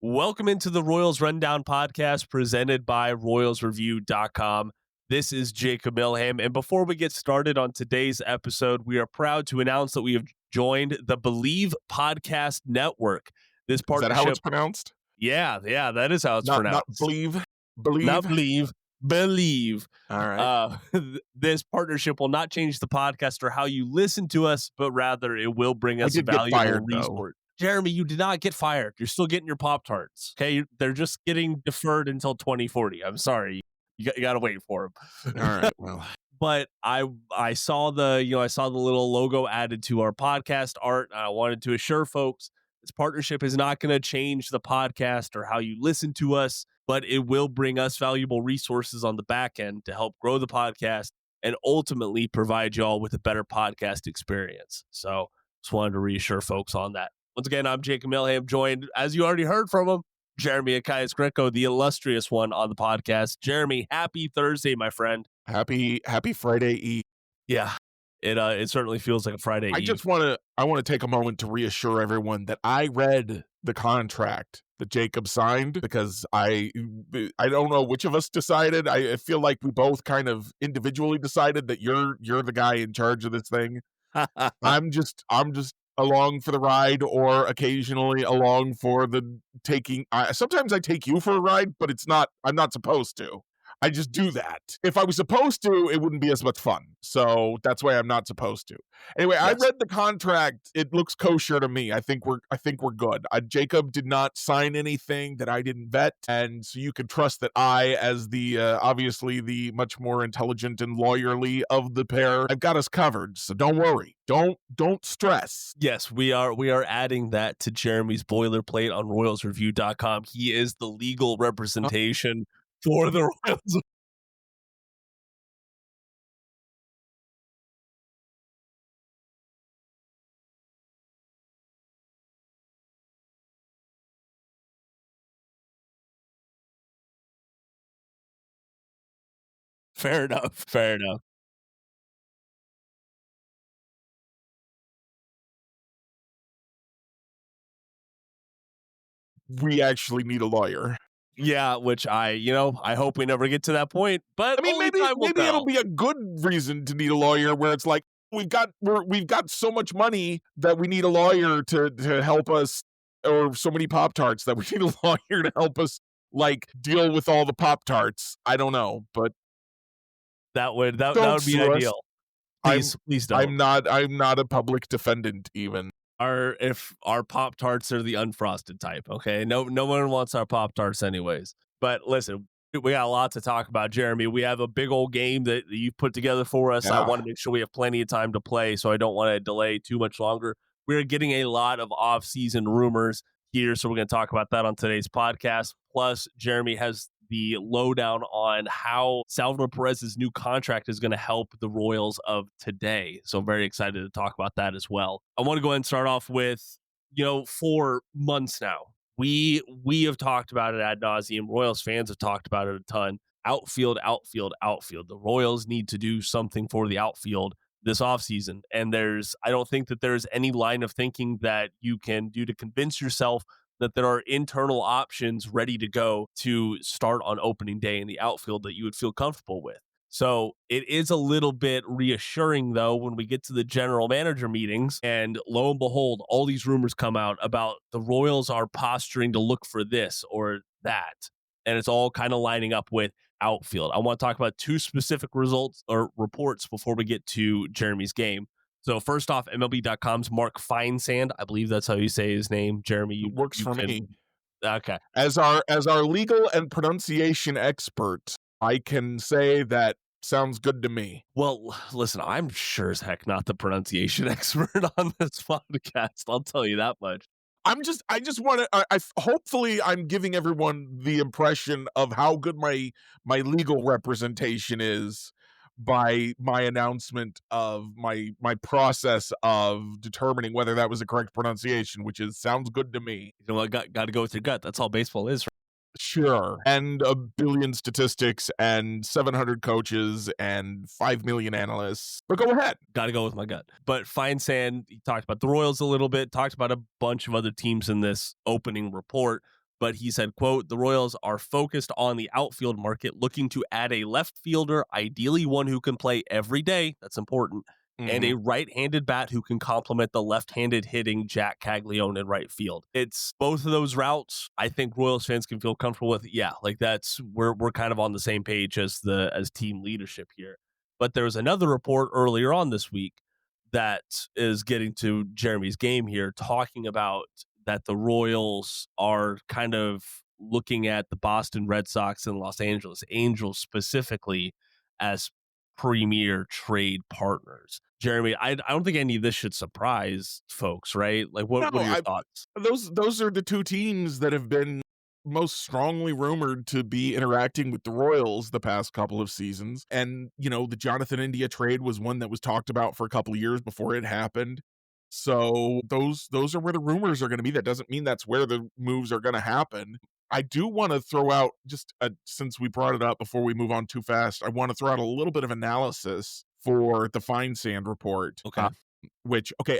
Welcome into the Royals Rundown podcast presented by RoyalsReview.com. This is Jacob Milham, and before we get started on today's episode, we are proud to announce that we have joined the Believe Podcast Network. This partnership, is that how it's pronounced? Yeah, that is how it's pronounced. Not believe. Not believe. All right. This partnership will not change the podcast or how you listen to us, but rather it will bring us a valuable resource. Jeremy, you did not get fired. You're still getting your Pop-Tarts. Okay, they're just getting deferred until 2040. I'm sorry, you got to wait for them. All right. Well, but I saw the little logo added to our podcast art. I wanted to assure folks this partnership is not going to change the podcast or how you listen to us, but it will bring us valuable resources on the back end to help grow the podcast and ultimately provide y'all with a better podcast experience. So just wanted to reassure folks on that. Once again, I'm Jacob Milham, joined, as you already heard from him, Jeremy Hokius Greco, the illustrious one on the podcast. Jeremy, happy Thursday, my friend. Happy Friday Eve. Yeah, it certainly feels like a Friday Eve. I want to take a moment to reassure everyone that I read the contract that Jacob signed, because I don't know which of us decided. I feel like we both kind of individually decided that you're the guy in charge of this thing. I'm just along for the ride, or occasionally along for the taking. Sometimes I take you for a ride, but I'm not supposed to. I just do that. If I was supposed to, it wouldn't be as much fun. So that's why I'm not supposed to. Anyway, yes. I read the contract. It looks kosher to me. I think we're good. Jacob did not sign anything that I didn't vet, and so you can trust that I, as the obviously the much more intelligent and lawyerly of the pair, I've got us covered. So don't worry. Don't stress. Yes, we are adding that to Jeremy's boilerplate on RoyalsReview.com. He is the legal representation for the Royals. Fair enough. We actually need a lawyer. Yeah, which I hope we never get to that point. But I mean, maybe it'll be a good reason to need a lawyer, where it's like we've got so much money that we need a lawyer to help us, or so many Pop-Tarts that we need a lawyer to help us like deal with all the Pop-Tarts. I don't know, but that would be ideal. Please don't. I'm not a public defendant even. If our Pop-Tarts are the unfrosted type, okay? No one wants our Pop-Tarts anyways. But listen, we got a lot to talk about, Jeremy. We have a big old game that you've put together for us. Yeah. I want to make sure we have plenty of time to play, so I don't want to delay too much longer. We're getting a lot of off-season rumors here, so we're going to talk about that on today's podcast. Plus, Jeremy has the lowdown on how Salvador Perez's new contract is going to help the Royals of today. So very excited to talk about that as well. I want to go ahead and start off with, for months now, we have talked about it ad nauseum. Royals fans have talked about it a ton. Outfield. The Royals need to do something for the outfield this offseason. And I don't think that there's any line of thinking that you can do to convince yourself that there are internal options ready to go to start on opening day in the outfield that you would feel comfortable with. So it is a little bit reassuring, though, when we get to the general manager meetings and lo and behold, all these rumors come out about the Royals are posturing to look for this or that. And it's all kind of lining up with outfield. I want to talk about two specific results or reports before we get to Jeremy's game. So first off, MLB.com's Mark Feinsand, I believe that's how you say his name. Jeremy, you works for me. Okay. As our legal and pronunciation expert, I can say that sounds good to me. Well, listen, I'm sure as heck not the pronunciation expert on this podcast. I'll tell you that much. I just want to. Hopefully, I'm giving everyone the impression of how good my legal representation is by my announcement of my process of determining whether that was the correct pronunciation, which sounds good to me. You know what? Got to go with your gut. That's all baseball is. Right? Sure. And a billion statistics and 700 coaches and 5 million analysts. But go ahead. Got to go with my gut. But Feinsand, he talked about the Royals a little bit, talked about a bunch of other teams in this opening report. But he said, quote, the Royals are focused on the outfield market, looking to add a left fielder, ideally one who can play every day. That's important. And a right-handed bat who can complement the left-handed hitting Jack Caglianone in right field. It's both of those routes I think Royals fans can feel comfortable with. Yeah, like that's we're kind of on the same page as team leadership here. But there was another report earlier on this week that is getting to Jeremy's game here, talking about that the Royals are kind of looking at the Boston Red Sox and Los Angeles Angels specifically as premier trade partners. Jeremy, I don't think any of this should surprise folks, right? Like, what are your thoughts? Those are the two teams that have been most strongly rumored to be interacting with the Royals the past couple of seasons. And, the Jonathan India trade was one that was talked about for a couple of years before it happened. So those are where the rumors are going to be. That doesn't mean that's where the moves are going to happen. I do want to throw out, since we brought it up before we move on too fast, I want to throw out a little bit of analysis for the Fine Sand report. Okay.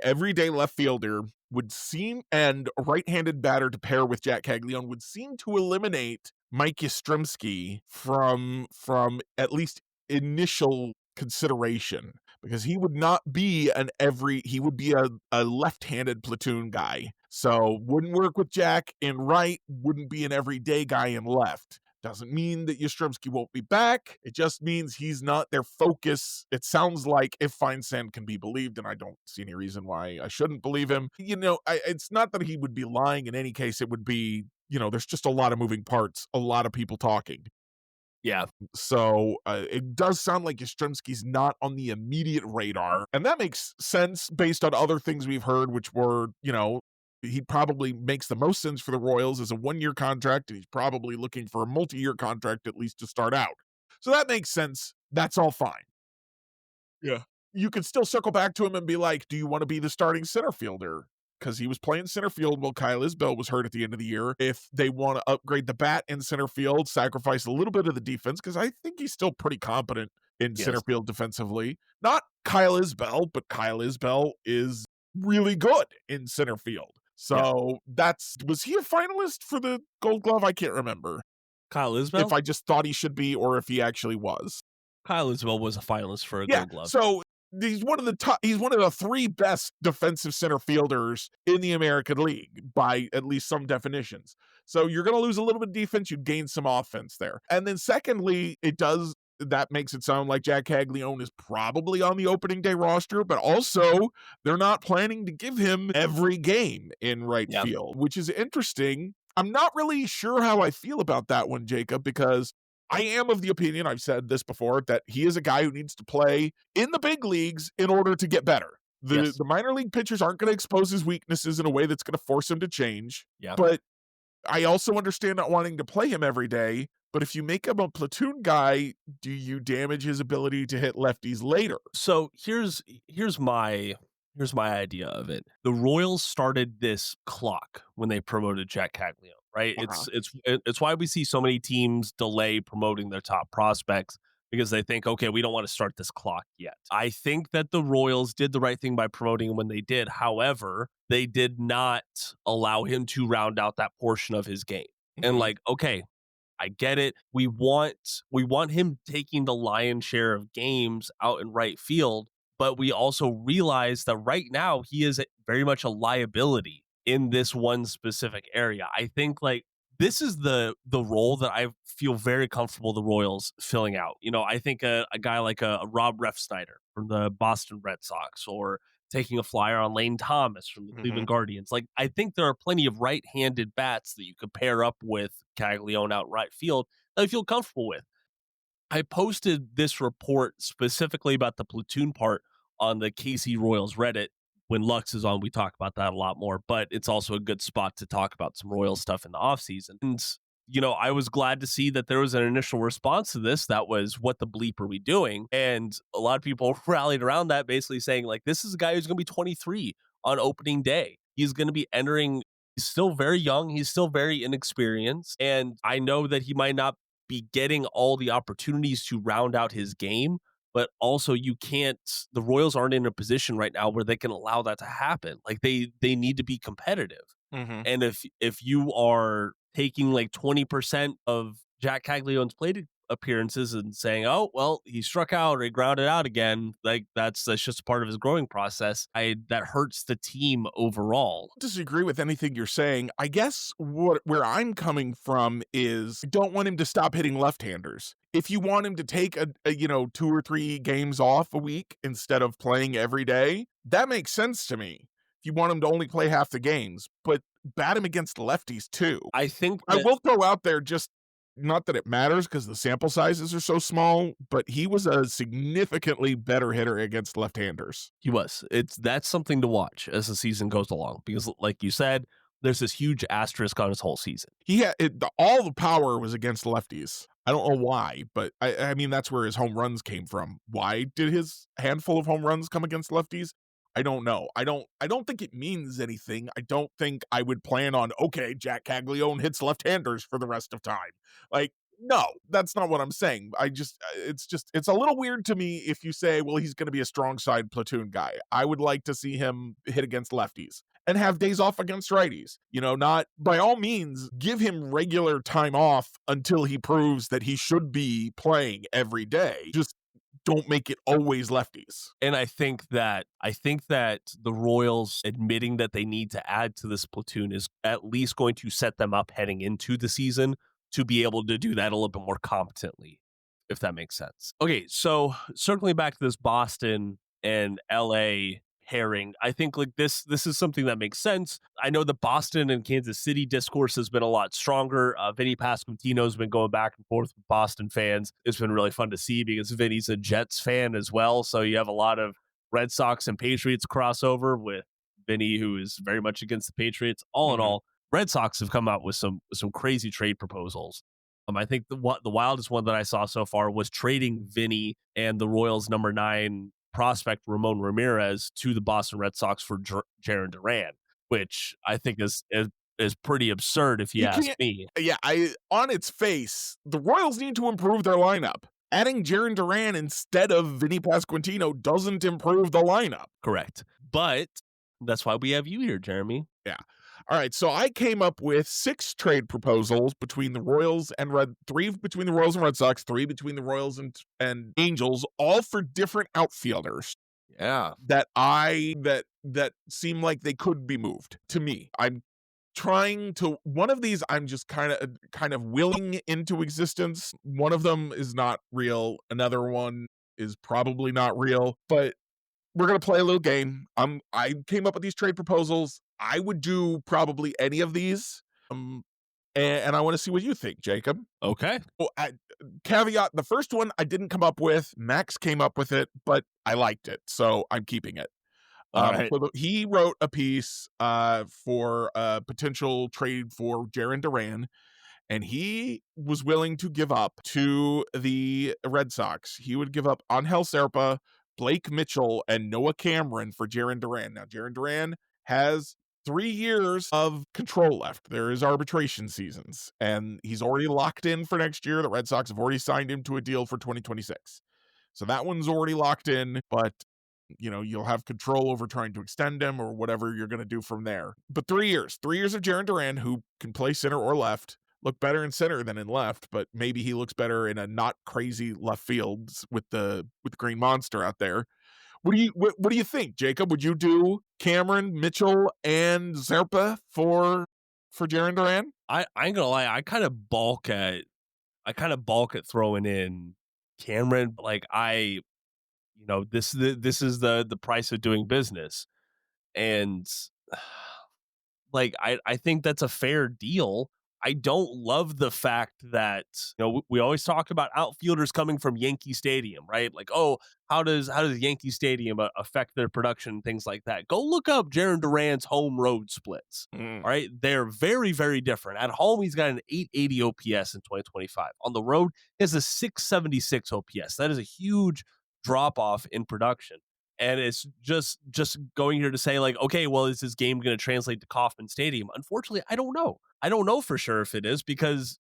Everyday left fielder would seem, and a right-handed batter to pair with Jack Caglianone would seem to eliminate Mike Yastrzemski from at least initial consideration, because he would not be he would be a left-handed platoon guy. So wouldn't work with Jack in right, wouldn't be an everyday guy in left. Doesn't mean that Yastrzemski won't be back. It just means he's not their focus. It sounds like, if Feinsand can be believed, and I don't see any reason why I shouldn't believe him, it's not that he would be lying in any case. It would be, there's just a lot of moving parts, a lot of people talking. Yeah. So it does sound like Yastrzemski's not on the immediate radar. And that makes sense based on other things we've heard, which were, he probably makes the most sense for the Royals as a 1-year contract, and he's probably looking for a multi-year contract at least to start out. So that makes sense. That's all fine. Yeah. You could still circle back to him and be like, do you want to be the starting center fielder? Because he was playing center field while Kyle Isbell was hurt at the end of the year. If they want to upgrade the bat in center field, sacrifice a little bit of the defense, because I think he's still pretty competent in center field defensively. Not Kyle Isbell, but Kyle Isbell is really good in center field. So was he a finalist for the Gold Glove? I can't remember. Kyle Isbell? If I just thought he should be, or if he actually was. Kyle Isbell was a finalist for a Gold Glove. So he's one of the 3 best defensive center fielders in the American League by at least some definitions. So you're going to lose a little bit of defense, you gain some offense there. And then secondly, that makes it sound like Jack Caglianone is probably on the opening day roster, but also they're not planning to give him every game in right field, which is interesting. I'm not really sure how I feel about that one, Jacob, because I am of the opinion, I've said this before, that he is a guy who needs to play in the big leagues in order to get better. The minor league pitchers aren't going to expose his weaknesses in a way that's going to force him to change. Yeah. But I also understand not wanting to play him every day. But if you make him a platoon guy, do you damage his ability to hit lefties later? So here's my idea of it. The Royals started this clock when they promoted Jack Caglianone, right? It's why we see so many teams delay promoting their top prospects, because they think, okay, we don't want to start this clock yet. I think that the Royals did the right thing by promoting him when they did. However, they did not allow him to round out that portion of his game. And okay, I get it. We want him taking the lion's share of games out in right field, but we also realize that right now he is very much a liability in this one specific area. I think this is the role that I feel very comfortable the Royals filling out. I think a guy like a Rob Refsnyder from the Boston Red Sox, or taking a flyer on Lane Thomas from the Cleveland Guardians. I think there are plenty of right-handed bats that you could pair up with Caglianone out right field that I feel comfortable with. I posted this report specifically about the platoon part on the KC Royals Reddit. When Lux is on, we talk about that a lot more, but it's also a good spot to talk about some Royals stuff in the offseason. And, I was glad to see that there was an initial response to this. That was, what the bleep are we doing? And a lot of people rallied around that, basically saying, this is a guy who's going to be 23 on opening day. He's going to be entering. He's still very young. He's still very inexperienced. And I know that he might not be getting all the opportunities to round out his game, but also the Royals aren't in a position right now where they can allow that to happen. They need to be competitive. And if you are taking like 20% of Jack Caglianone's plate appearances and saying, "Oh, well, he struck out or he grounded out again." Like that's just a part of his growing process. That hurts the team overall. Disagree with anything you're saying. I guess where I'm coming from is I don't want him to stop hitting left-handers. If you want him to take a 2 or 3 games off a week instead of playing every day, that makes sense to me. If you want him to only play half the games, but bat him against lefties too. I think I will throw out there, just not that it matters because the sample sizes are so small, but he was a significantly better hitter against left-handers. he was. That's something to watch as the season goes along because, like you said, there's this huge asterisk on his whole season. He had all the power was against lefties. I don't know why, but I mean that's where his home runs came from. Why did his handful of home runs come against lefties? I don't know. I don't think it means anything. I don't think I would plan on, okay, Jack Caglianone hits left-handers for the rest of time. Like, no, that's not what I'm saying. It's a little weird to me if you say, well, he's going to be a strong side platoon guy. I would like to see him hit against lefties and have days off against righties. Not by all means give him regular time off until he proves that he should be playing every day. Just don't make it always lefties. And I think that the Royals admitting that they need to add to this platoon is at least going to set them up heading into the season to be able to do that a little bit more competently, if that makes sense. Okay, so circling back to this Boston and LA pairing, I think like this is something that makes sense. I know the Boston and Kansas City discourse has been a lot stronger. Vinny Pasquantino's been going back and forth with Boston fans. It's been really fun to see because Vinny's a Jets fan as well. So you have a lot of Red Sox and Patriots crossover with Vinny, who is very much against the Patriots. All in all, Red Sox have come out with some crazy trade proposals. I think the wildest one that I saw so far was trading Vinny and the Royals' number 9 prospect Ramon Ramirez to the Boston Red Sox for Jarren Duran, which I think is pretty absurd if you ask me. Yeah, on its face, the Royals need to improve their lineup. Adding Jarren Duran instead of Vinny Pasquantino doesn't improve the lineup. Correct. But that's why we have you here, Jeremy. Yeah. All right, so I came up with 6 trade proposals between the Royals and 3 between the Royals and Red Sox, 3 between the Royals and Angels, all for different outfielders. Yeah. That seem like they could be moved to me. I'm trying to one of these I'm just kind of willing into existence. One of them is not real. Another one is probably not real, but we're going to play a little game. I came up with these trade proposals. I would do probably any of these. And I want to see what you think, Jacob. Okay. Well, caveat, the first one I didn't come up with. Max came up with it, but I liked it, so I'm keeping it. All right. So he wrote a piece for a potential trade for Jarren Duran, and he was willing to give up to the Red Sox. He would give up Angel Serpa, Blake Mitchell, and Noah Cameron for Jarren Duran. Now, Jarren Duran has 3 years of control left. There is arbitration seasons, and he's already locked in for next year. The Red Sox have already signed him to a deal for 2026. So that one's already locked in, but you'll have control over trying to extend him or whatever you're going to do from there. But 3 years of Jarren Duran, who can play center or left, look better in center than in left, but maybe he looks better in a not crazy left field with the Green Monster out there. What do you think, Jacob? Would you do Cameron, Mitchell, and Zerpa for Jarren Duran? I ain't gonna lie, I kind of balk at throwing in Cameron. Like this is the price of doing business, and like I think that's a fair deal. I don't love the fact that we always talk about outfielders coming from Yankee Stadium, right? Like, oh, how does Yankee Stadium affect their production and things like that? Go look up Jarren Duran's home road splits. All right, they're very, very different. At home, he's got an 880 OPS in 2025. On the road, he has a 676 OPS. That is a huge drop off in production. And it's just going here to say like, okay, well, is this game going to translate to Kauffman Stadium? Unfortunately, I don't know. I don't know for sure if it is because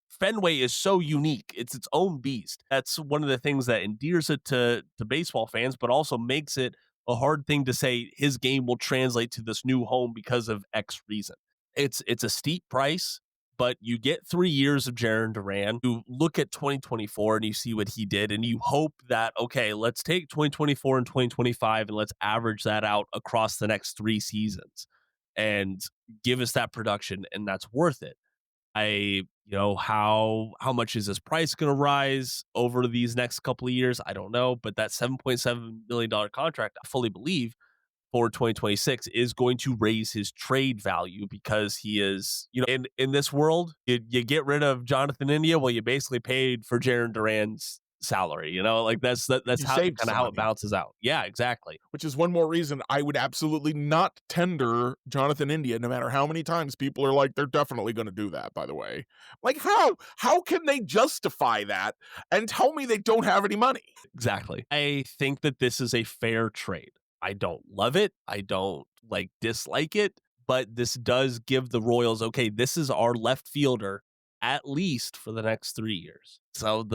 Fenway is so unique. It's its own beast. That's one of the things that endears it to baseball fans, but also makes it a hard thing to say his game will translate to this new home because of X reason. It's a steep price. but you get 3 years of Jarren Duran. You look at 2024 and you see what he did, and you hope that, okay, let's take 2024 and 2025 and let's average that out across the next 3 seasons and give us that production, and that's worth it. How much is his price going to rise over these next couple of years? I don't know, but that $7.7 million contract, I fully believe, for 2026 is going to raise his trade value because he is, in this world, you get rid of Jonathan India, well, you basically paid for Jarren Duran's salary, like that's You how saved kind of some how money. it balances out. Yeah, exactly. Which is one more reason I would absolutely not tender Jonathan India, no matter how many times people are like, they're definitely going to do that, by the way. Like, how can they justify that and tell me they don't have any money? Exactly. I think that this is a fair trade. I don't love it. I don't dislike it, but this does give the Royals, okay, this is our left fielder at least for the next 3 years. So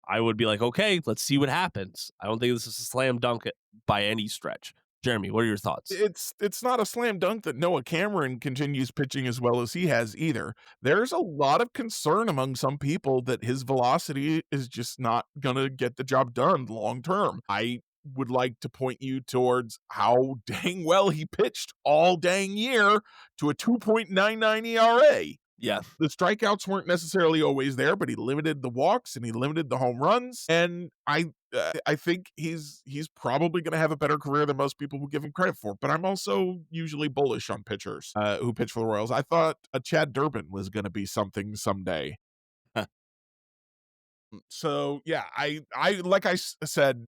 I would be like, okay, let's see what happens. I don't think this is a slam dunk by any stretch. Jeremy, what are your thoughts? It's not a slam dunk that Noah Cameron continues pitching as well as he has either. There's a lot of concern among some people that his velocity is just not going to get the job done long term. I would like to point you towards how dang well he pitched all dang year to a 2.99 ERA. Yeah. The strikeouts weren't necessarily always there, but he limited the walks and he limited the home runs. And I think he's probably going to have a better career than most people would give him credit for. But I'm also usually bullish on pitchers who pitch for the Royals. I thought a Chad Durbin was going to be something someday. So yeah, I like I said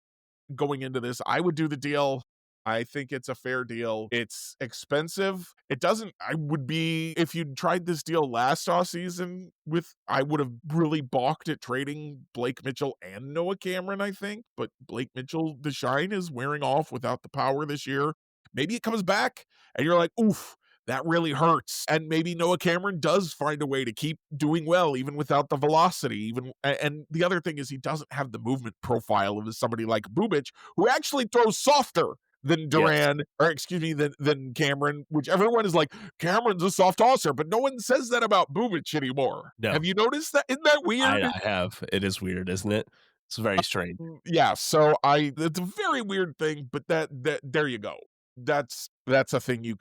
going into this, I would do the deal. I think it's a fair deal. It's expensive. I would be, if you'd tried this deal last offseason I would have really balked at trading Blake Mitchell and Noah Cameron, I think. But Blake Mitchell, the shine is wearing off without the power this year. Maybe it comes back and you're like, oof, that really hurts. And maybe Noah Cameron does find a way to keep doing well, even without the velocity. And the other thing is he doesn't have the movement profile of somebody like Bubic, who actually throws softer than Duran, yes. Or excuse me, than Cameron, which everyone is like, Cameron's a soft tosser, but no one says that about Bubic anymore. No. Have you noticed that? Isn't that weird? I have. It is weird, isn't it? It's very strange. Yeah, so it's a very weird thing, but that there you go. That's a thing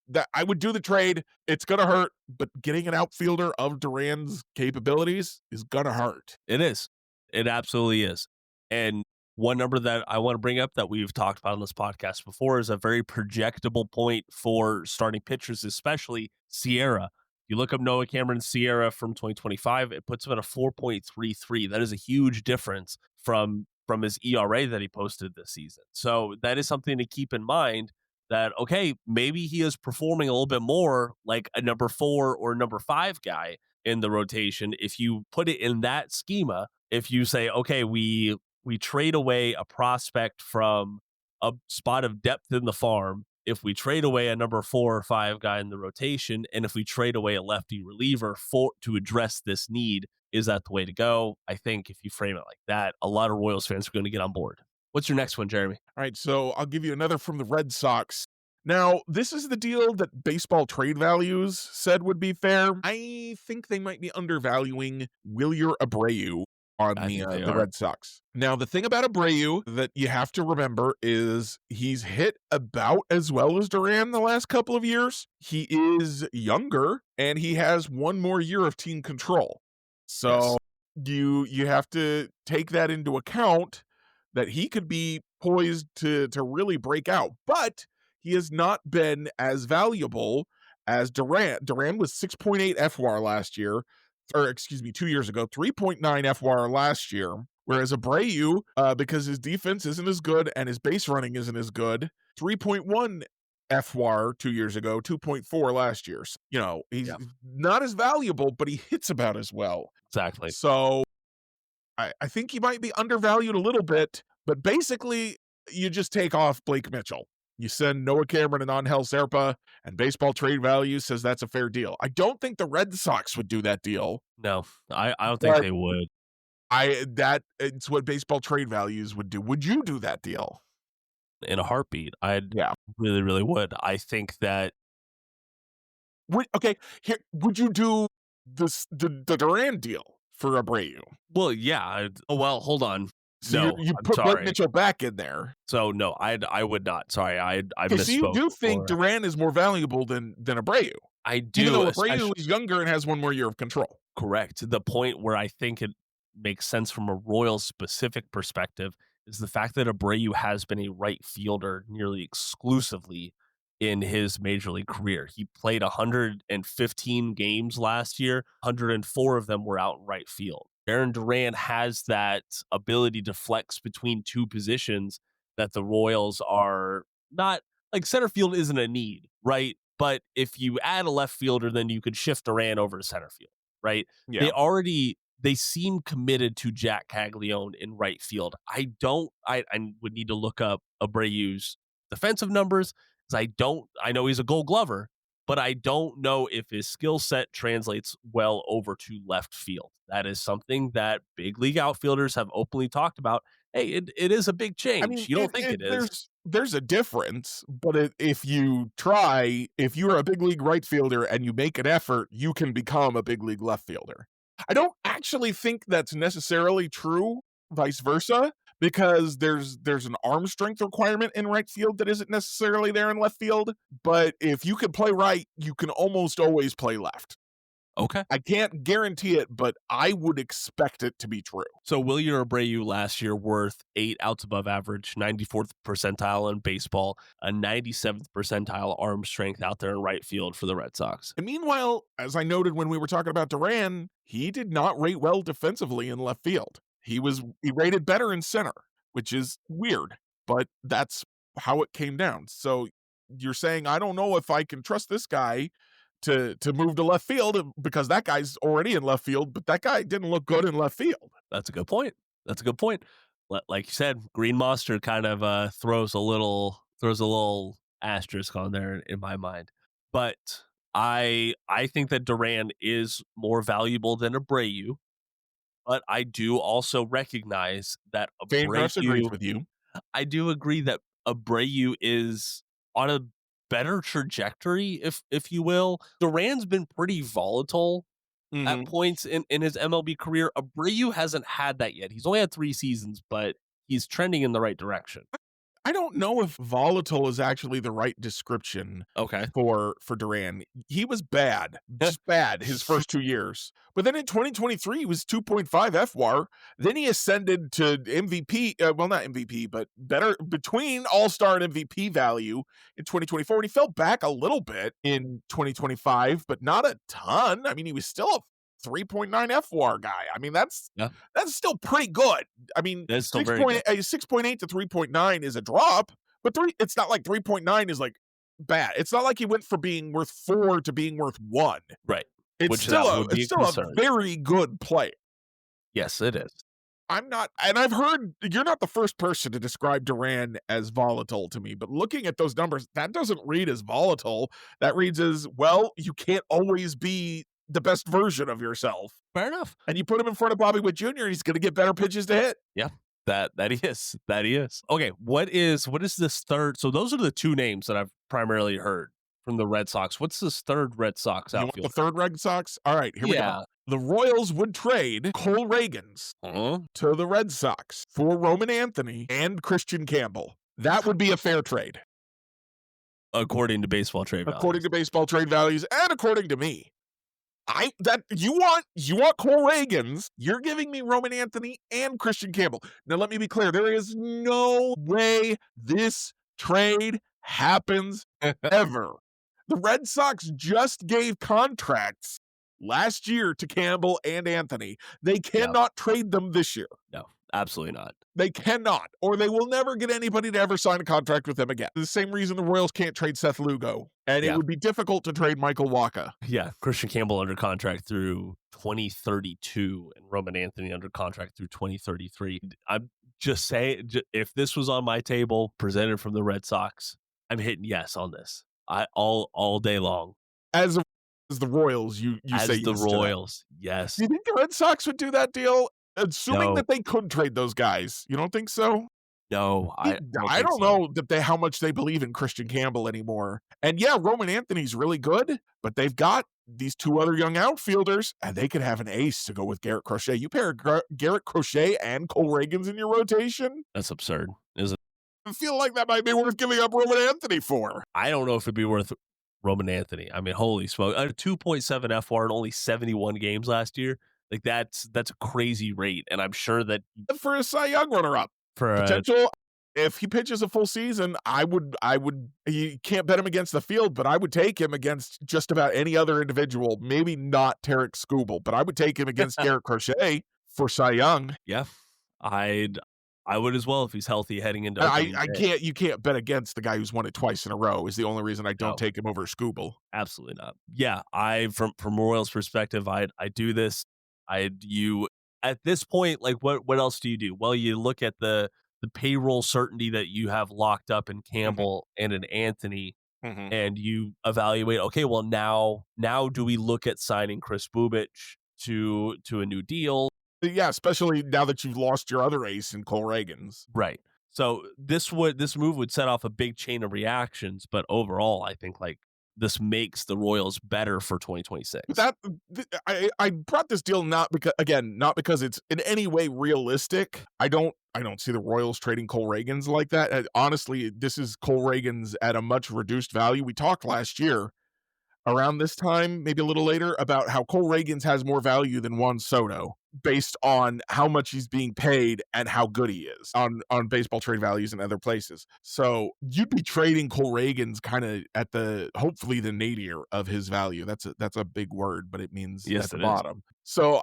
that I would do the trade. It's gonna hurt, but getting an outfielder of Duran's capabilities is gonna hurt. It is. It absolutely is. And one number that I want to bring up that we've talked about on this podcast before is a very projectable point for starting pitchers, especially Sierra. You look up Noah Cameron Sierra from 2025, it puts him at a 4.33. That is a huge difference from his ERA that he posted this season. So that is something to keep in mind that, okay, maybe he is performing a little bit more like a number 4 or number 5 guy in the rotation. If you put it in that schema, if you say, okay, we trade away a prospect from a spot of depth in the farm, if we trade away a number 4 or 5 guy in the rotation, and if we trade away a lefty reliever to address this need, is that the way to go? I think if you frame it like that, a lot of Royals fans are going to get on board. What's your next one, Jeremy? All right, so I'll give you another from the Red Sox. Now, this is the deal that Baseball Trade Values said would be fair. I think they might be undervaluing Wilyer Abreu on the Red Sox. Now, the thing about Abreu that you have to remember is he's hit about as well as Duran the last couple of years. He is younger, and he has one more year of team control. So yes. You have to take that into account, that he could be poised to really break out. But he has not been as valuable as Duran. Duran was 6.8 FWAR last year. Or excuse me, 2 years ago, 3.9 FWAR last year, whereas Abreu, because his defense isn't as good and his base running isn't as good, 3.1 FWAR 2 years ago, 2.4 last year. So, he's not as valuable, but he hits about as well. Exactly. So I think he might be undervalued a little bit, but basically you just take off Blake Mitchell. You send Noah Cameron and Angel Serpa, and Baseball Trade Value says that's a fair deal. I don't think the Red Sox would do that deal. No, I don't think they would. It's what Baseball Trade Values would do. Would you do that deal? In a heartbeat. Really, really would. I think that. Would you do the Duran deal for Abreu. Well, yeah. Well, hold on. So No, you I'm put Blake sorry. Mitchell back in there. So no, I would not. Sorry, I Okay, so you misspoke do think before. Duran is more valuable than Abreu, I even do, though especially Abreu is younger and has one more year of control. correct. To the point where I think it makes sense from a Royals specific perspective is the fact that Abreu has been a right fielder nearly exclusively in his major league career. He played 115 games last year, 104 of them were out in right field. Jarren Duran has that ability to flex between two positions that the Royals are not like center field isn't a need, right? But if you add a left fielder, then you could shift Duran over to center field, right? Yeah. They seem committed to Jack Caglianone in right field. I would need to look up Abreu's defensive numbers because I know he's a Gold Glover, but I don't know if his skill set translates well over to left field. That is something that big league outfielders have openly talked about. Hey, it is a big change. I mean, You don't think it is? There's a difference, but if you're a big league right fielder and you make an effort, you can become a big league left fielder. I don't actually think that's necessarily true, vice versa, because there's an arm strength requirement in right field that isn't necessarily there in left field. But if you can play right, you can almost always play left. Okay. I can't guarantee it, but I would expect it to be true. So Wilyer Abreu last year worth 8 outs above average, 94th percentile in baseball, a 97th percentile arm strength out there in right field for the Red Sox. And meanwhile, as I noted when we were talking about Duran, he did not rate well defensively in left field. He rated better in center, which is weird, but that's how it came down. So you're saying, I don't know if I can trust this guy to move to left field because that guy's already in left field, but that guy didn't look good in left field. That's a good point. Like you said, Green Monster kind of throws a little asterisk on there in my mind. But I think that Duran is more valuable than Abreu, but I do also recognize that Fangraphs agrees Abreu, with you. I do agree that Abreu is on a better trajectory, if you will. Duran's been pretty volatile at points in his MLB career. Abreu hasn't had that yet. He's only had 3 seasons, but he's trending in the right direction. I don't know if volatile is actually the right description for Duran. He was bad, just bad his first 2 years. But then in 2023, he was 2.5 FWAR. Then he ascended to MVP, well, not MVP, but better between All-Star and MVP value in 2024. And he fell back a little bit in 2025, but not a ton. I mean, he was still a 3.9 FWAR guy. I mean, that's still pretty good. I mean, 6.8 to 3.9 is a drop, but it's not like 3.9 is like bad. It's not like he went from being worth 4 to being worth 1. Right. It's still a very good player. Yes, it is. I'm not, and I've heard you're not the first person to describe Duran as volatile to me, but looking at those numbers, that doesn't read as volatile. That reads as, well, you can't always be the best version of yourself. Fair enough. And you put him in front of Bobby Witt Jr., he's going to get better pitches to hit. Yeah, that he is. Okay, what is this third? So those are the 2 names that I've primarily heard from the Red Sox. What's this third Red Sox outfielder? You want the third Red Sox? All right, here we go. The Royals would trade Cole Reagans to the Red Sox for Roman Anthony and Christian Campbell. That would be a fair trade. According to baseball trade values. According to baseball trade values and according to me. You want Cole Reagans, you're giving me Roman Anthony and Christian Campbell. Now let me be clear, there is no way this trade happens ever. The Red Sox just gave contracts last year to Campbell and Anthony. They cannot trade them this year. No, absolutely not. They cannot, or they will never get anybody to ever sign a contract with them again. The same reason the Royals can't trade Seth Lugo, and it would be difficult to trade Michael Wacha. Yeah, Christian Campbell under contract through 2032, and Roman Anthony under contract through 2033. I'm just saying, if this was on my table, presented from the Red Sox, I'm hitting yes on this. All day long. As the Royals, you say the Royals, yes. Do you think the Red Sox would do that deal? Assuming that they could trade those guys. You don't think so? No, I don't I think don't so. know that how much they believe in Christian Campbell anymore. And yeah, Roman Anthony's really good, but they've got these two other young outfielders, and they could have an ace to go with Garrett Crochet. You pair Garrett Crochet and Cole Reagans in your rotation? That's absurd, isn't it? I feel like that might be worth giving up Roman Anthony for. I don't know if it'd be worth Roman Anthony. I mean, holy smoke. A 2.7 FR in only 71 games last year. Like that's a crazy rate. And I'm sure that For a Cy Young runner-up. for Potential, if he pitches a full season, I would, you can't bet him against the field, but I would take him against just about any other individual. Maybe not Tarek Skubal, but I would take him against Garrett Crochet for Cy Young. yeah, I would as well if he's healthy heading into You can't bet against the guy who's won it twice in a row is the only reason I don't take him over Skubal. Absolutely not. Yeah, from Royals perspective, I do this. You at this point, like what else do you do? Well, you look at the payroll certainty that you have locked up in Campbell and in Anthony, and you evaluate, okay, well now do we look at signing Chris Bubic to a new deal? Yeah, especially now that you've lost your other ace in Cole Reagans. Right. So this move would set off a big chain of reactions, but overall, I think like this makes the Royals better for 2026. I brought this deal not because it's in any way realistic. I don't see the Royals trading Cole Reagans like that. Honestly, this is Cole Reagans at a much reduced value. We talked last year around this time, maybe a little later, about how Cole Reagans has more value than Juan Soto based on how much he's being paid and how good he is on baseball trade values and other places. So you'd be trading Cole Reagans kind of at hopefully the nadir of his value. That's a big word, but it means at the bottom. So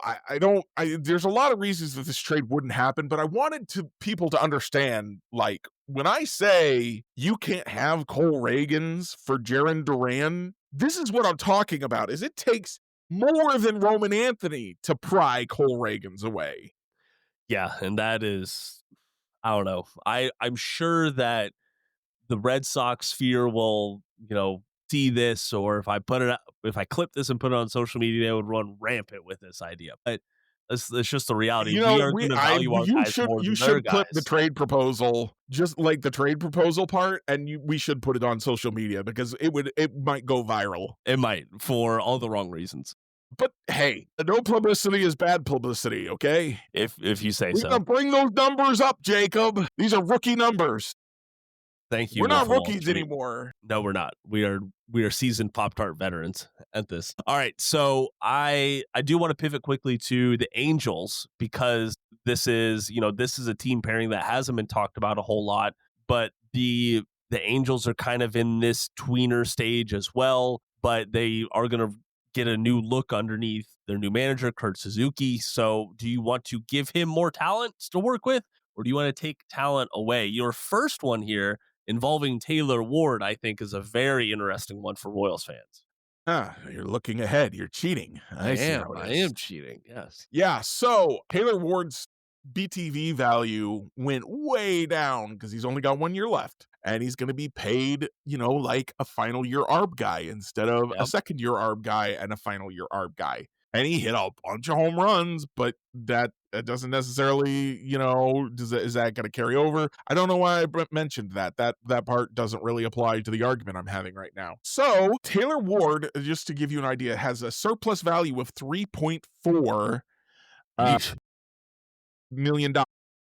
there's a lot of reasons that this trade wouldn't happen, but I wanted people to understand, like, when I say you can't have Cole Reagans for Jarren Duran, this is what I'm talking about. Is it takes more than Roman Anthony to pry Cole Reagans away. Yeah, and that is, I don't know. I'm sure that the Red Sox sphere will, see this, or if I clip this and put it on social media, they would run rampant with this idea. But it's just the reality. We are going to value our guys more than their guys. You should clip the trade proposal, just like the trade proposal part, and we should put it on social media because it might go viral. It might, for all the wrong reasons. But hey, no publicity is bad publicity, okay? If you say so. We're going to bring those numbers up, Jacob. These are rookie numbers. Thank you. We're not rookies anymore. No, we're not. We are seasoned Pop-Tart veterans at this. All right, so I do want to pivot quickly to the Angels because this is a team pairing that hasn't been talked about a whole lot, but the Angels are kind of in this tweener stage as well, but they are going to get a new look underneath their new manager, Kurt Suzuki. So do you want to give him more talent to work with, or do you want to take talent away? Your first one here involving Taylor Ward, I think, is a very interesting one for Royals fans. You're looking ahead. You're cheating. I am cheating. Yes. Yeah. So Taylor Ward's BTV value went way down because he's only got 1 year left. And he's going to be paid, like a final year ARB guy instead of a second year ARB guy and a final year ARB guy. And he hit a bunch of home runs, but that doesn't necessarily, is that going to carry over? I don't know why I mentioned that. That part doesn't really apply to the argument I'm having right now. So Taylor Ward, just to give you an idea, has a surplus value of $3.4 million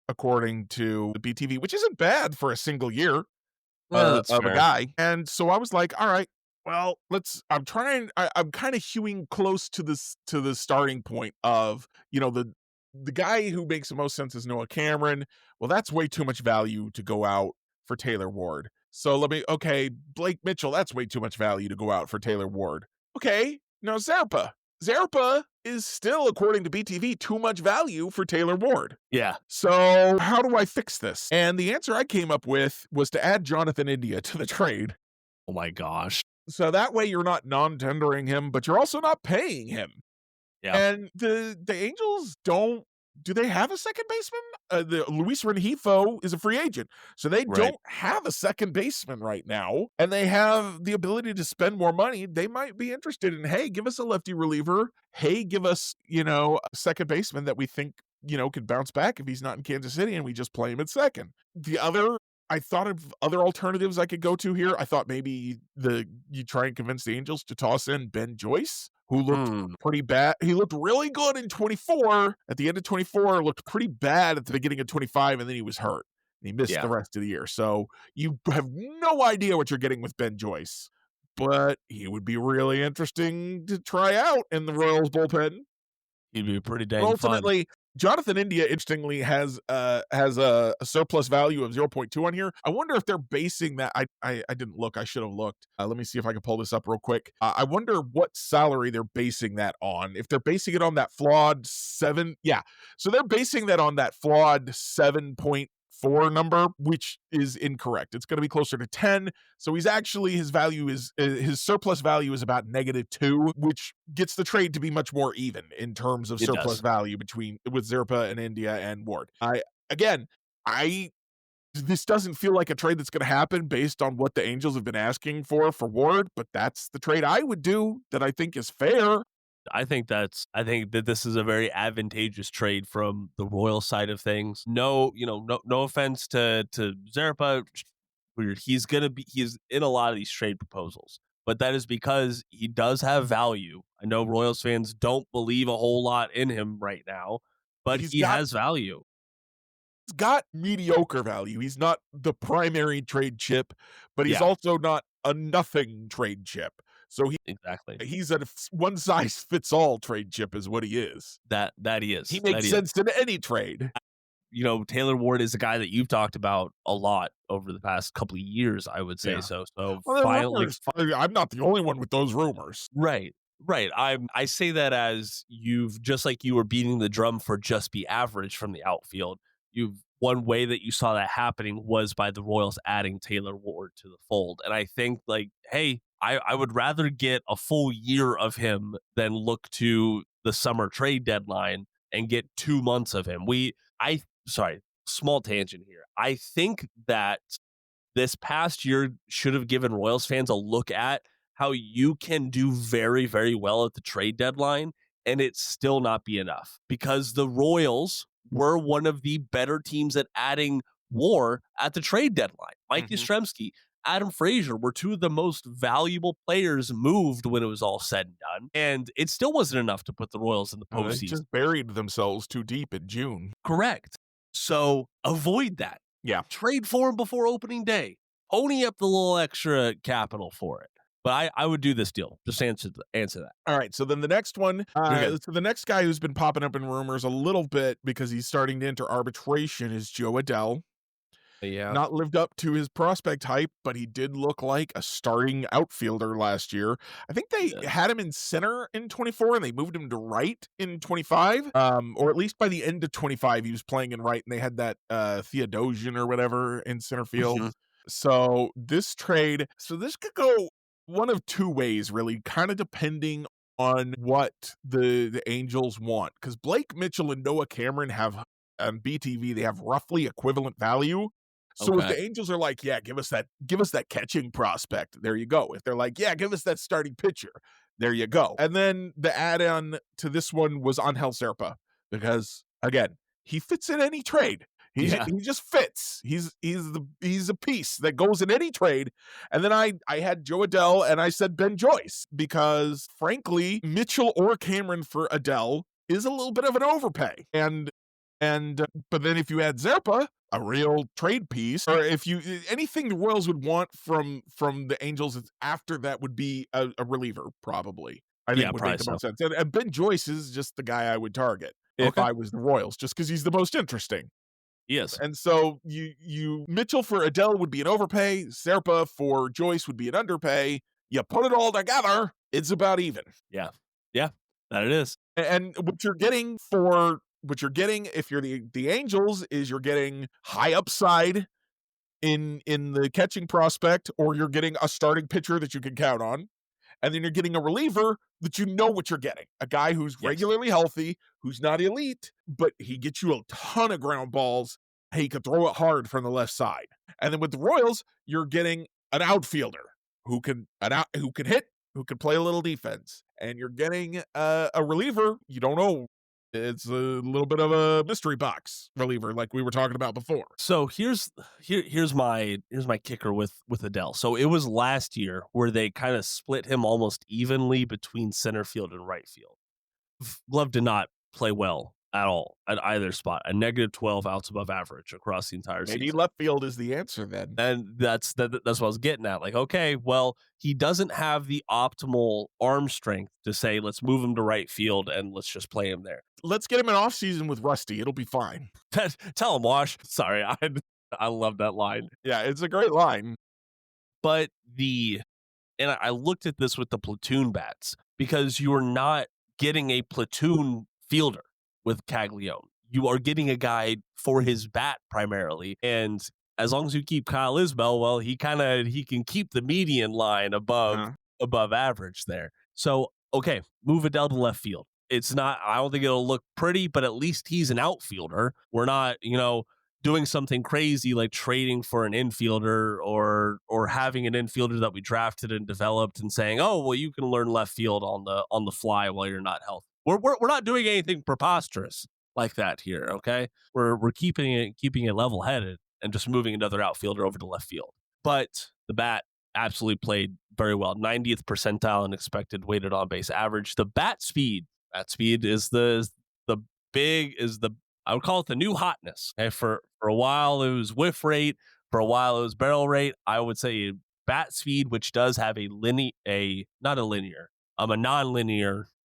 according to the BTV, which isn't bad for a single year of a guy. And so I was like, all right, well, I'm kind of hewing close to the starting point of, the guy who makes the most sense is Noah Cameron. Well, that's way too much value to go out for Taylor Ward. So Blake Mitchell, that's way too much value to go out for Taylor Ward. Okay, now Zappa is still, according to BTV, too much value for Taylor Ward. Yeah. So how do I fix this? And the answer I came up with was to add Jonathan India to the trade. Oh my gosh. So that way you're not non-tendering him, but you're also not paying him. Yeah. And the Angels do they have a second baseman? Luis Rengifo is a free agent, so they don't have a second baseman right now, and they have the ability to spend more money. They might be interested in, hey, give us a lefty reliever. Hey, give us, a second baseman that we think could bounce back if he's not in Kansas City and we just play him at second. I thought of other alternatives I could go to here. I thought maybe you try and convince the Angels to toss in Ben Joyce, who looked pretty bad. He looked really good in 24. At the end of 24, looked pretty bad at the beginning of 25, and then he was hurt. And he missed the rest of the year. So you have no idea what you're getting with Ben Joyce. But he would be really interesting to try out in the Royals bullpen. He'd be pretty dang ultimately, fun. Jonathan India, interestingly, has a surplus value of 0.2 on here. I wonder if they're basing that. I didn't look. I should have looked. Let me see if I can pull this up real quick. I wonder what salary they're basing that on. If they're basing it on that flawed 7. Yeah. So they're basing that on that flawed 7.4 number, which is incorrect. It's going to be closer to 10. So his surplus value is about -2, which gets the trade to be much more even in terms of surplus value with Zerpa and India and Ward. This doesn't feel like a trade that's going to happen based on what the Angels have been asking for Ward, but that's the trade I would do that I think is fair. I think that this is a very advantageous trade from the Royal side of things. No offense to Zerpa. He's in a lot of these trade proposals, but that is because he does have value. I know Royals fans don't believe a whole lot in him right now, but he has value. He's got mediocre value. He's not the primary trade chip, but he's also not a nothing trade chip. So he's a one-size-fits-all trade chip is what he is. That he is. He makes sense in any trade. Taylor Ward is a guy that you've talked about a lot over the past couple of years, I would say. So finally, I'm not the only one with those rumors. Right. I say that as just like you were beating the drum for just be average from the outfield. One way that you saw that happening was by the Royals adding Taylor Ward to the fold. And I think hey, I would rather get a full year of him than look to the summer trade deadline and get 2 months of him. Small tangent here. I think that this past year should have given Royals fans a look at how you can do very, very well at the trade deadline and it still not be enough, because the Royals were one of the better teams at adding WAR at the trade deadline. Mike Yastrzemski, Adam Frazier were two of the most valuable players moved when it was all said and done. And it still wasn't enough to put the Royals in the postseason. They just buried themselves too deep in June. Correct. So avoid that. Yeah. Trade for him before opening day. Pony up the little extra capital for it. But I would do this deal. Just answer that. All right. So then the next one, so the next guy who's been popping up in rumors a little bit because he's starting to enter arbitration is Jo Adell. Yeah. Not lived up to his prospect hype, but he did look like a starting outfielder last year. I think they had him in center in 24 and they moved him to right in 25. Or at least by the end of 25, he was playing in right and they had that Theodosian or whatever in center field. So this could go one of two ways, really, kind of depending on what the Angels want. Because Blake Mitchell and Noah Cameron have on BTV, they have roughly equivalent value. So if the Angels are like, yeah, give us that catching prospect, there you go. If they're like, yeah, give us that starting pitcher, there you go. And then the add-on to this one was Angel Zerpa, because again, he fits in any trade. He just fits. He's a piece that goes in any trade. And then I had Jo Adell and I said Ben Joyce, because frankly, Mitchell or Cameron for Adell is a little bit of an overpay. But then if you add Zerpa, a real trade piece, or anything the Royals would want from the Angels after that would be a reliever, probably. I think would make the most sense. And Ben Joyce is just the guy I would target if I was the Royals, just because he's the most interesting. Yes. And so you Mitchell for Adell would be an overpay, Zerpa for Joyce would be an underpay. You put it all together, it's about even. Yeah. Yeah, that it is. And what you're getting if you're the Angels is you're getting high upside in the catching prospect, or you're getting a starting pitcher that you can count on. And then you're getting a reliever that you know what you're getting. A guy who's regularly healthy, who's not elite, but he gets you a ton of ground balls. He can throw it hard from the left side. And then with the Royals, you're getting an outfielder who can hit, who can play a little defense. And you're getting a reliever. You don't know It's a little bit of a mystery box reliever like we were talking about before. So here's my kicker with Adell. So it was last year where they kind of split him almost evenly between center field and right field. Glove did not play well at all at either spot. A -12 outs above average across the entire season. Maybe left field is the answer then. And that's what I was getting at. Like, okay, well, he doesn't have the optimal arm strength to say, let's move him to right field and let's just play him there. Let's get him an offseason with Rusty. It'll be fine. Tell him, Wash. Sorry, I love that line. Yeah, it's a great line. But I looked at this with the platoon bats because you're not getting a platoon fielder with Caglianone. You are getting a guy for his bat primarily. And as long as you keep Kyle Isbell, well, he can keep the median line above average there. So, okay, move Adell to left field. It's not, I don't think it'll look pretty, but at least he's an outfielder. We're not, doing something crazy like trading for an infielder or having an infielder that we drafted and developed and saying, oh, well, you can learn left field on the fly while you're not healthy. We're not doing anything preposterous like that here. Okay. We're keeping it level headed and just moving another outfielder over to left field. But the bat absolutely played very well. 90th percentile in expected weighted on base average. The bat speed is I would call it the new hotness. Okay? For a while, it was whiff rate. For a while, it was barrel rate. I would say bat speed, which does have a non-linear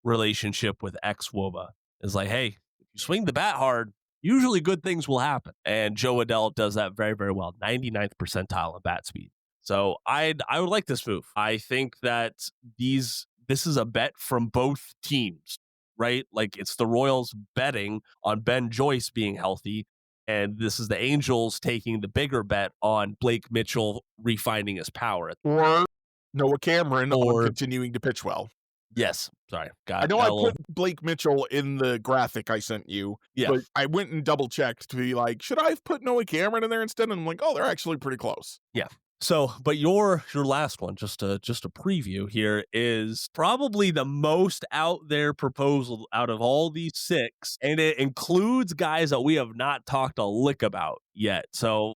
relationship with xWOBA, is like, hey, if you swing the bat hard, usually good things will happen. And Jo Adell does that very, very well. 99th percentile in bat speed. So I would like this move. I think that this is a bet from both teams. Right? Like it's the Royals betting on Ben Joyce being healthy, and this is the Angels taking the bigger bet on Blake Mitchell refining his power. Or Noah Cameron on continuing to pitch well. Yes. Sorry. I know I put Blake Mitchell in the graphic I sent you, but I went and double checked to be like, should I have put Noah Cameron in there instead? And I'm like, oh, they're actually pretty close. Yeah. So, but your last one, just a preview here, is probably the most out there proposal out of all these 6, and it includes guys that we have not talked a lick about yet. So,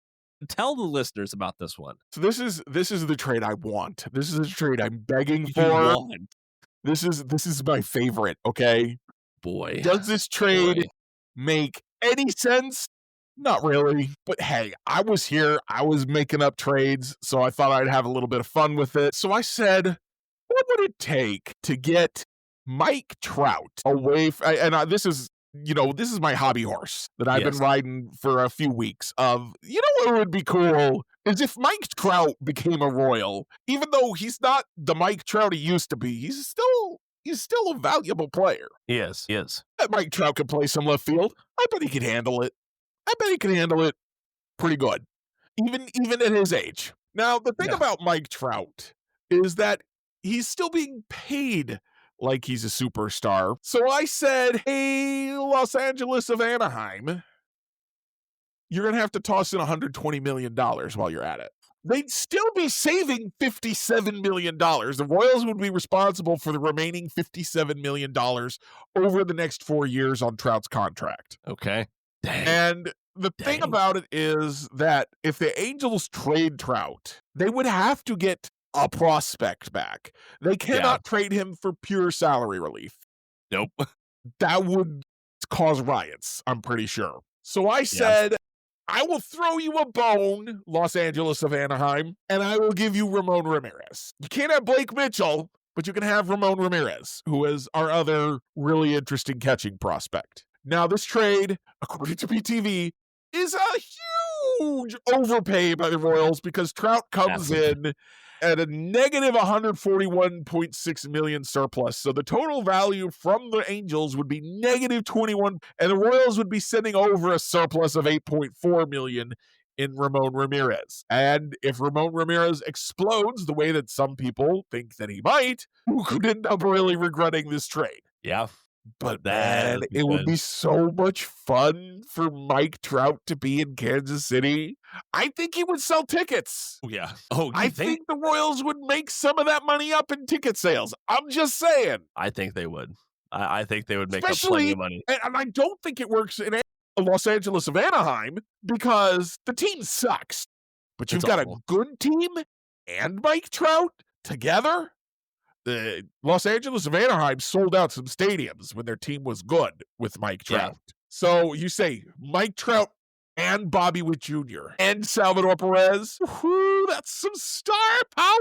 tell the listeners about this one. So this is the trade I want. This is the trade I'm begging for. This is my favorite. Okay, boy, does this trade make any sense? Not really, but hey, I was here. I was making up trades, so I thought I'd have a little bit of fun with it. So I said, what would it take to get Mike Trout away? This is my hobby horse that I've been riding for a few weeks. What would be cool is if Mike Trout became a Royal, even though he's not the Mike Trout he used to be, he's still a valuable player. Yes. That Mike Trout could play some left field. I bet he could handle it. I bet he can handle it pretty good, even at his age. Now, the thing about Mike Trout is that he's still being paid like he's a superstar. So I said, hey, Los Angeles of Anaheim, you're going to have to toss in $120 million while you're at it. They'd still be saving $57 million. The Royals would be responsible for the remaining $57 million over the next 4 years on Trout's contract. Okay. Dang. And the thing about it is that if the Angels trade Trout, they would have to get a prospect back. They cannot trade him for pure salary relief. Nope. That would cause riots, I'm pretty sure. So I said, I will throw you a bone, Los Angeles of Anaheim, and I will give you Ramon Ramirez. You can't have Blake Mitchell, but you can have Ramon Ramirez, who is our other really interesting catching prospect. Now, this trade, according to PTV, is a huge overpay by the Royals because Trout comes in at a negative $141.6 million surplus. So the total value from the Angels would be negative 21, and the Royals would be sending over a surplus of $8.4 million in Ramon Ramirez. And if Ramon Ramirez explodes the way that some people think that he might, who could end up really regretting this trade? Yeah. But man, it would be so much fun for Mike Trout to be in Kansas City. I think he would sell tickets. Yeah. I think the Royals would make some of that money up in ticket sales. I'm just saying. I think they would. I think they would make up plenty of money. And I don't think it works in Los Angeles of Anaheim because the team sucks. But you've got a good team and Mike Trout together. The Los Angeles of Anaheim sold out some stadiums when their team was good with Mike Trout. Yeah. So you say Mike Trout and Bobby Witt Jr. and Salvador Perez. Whoo, that's some star power,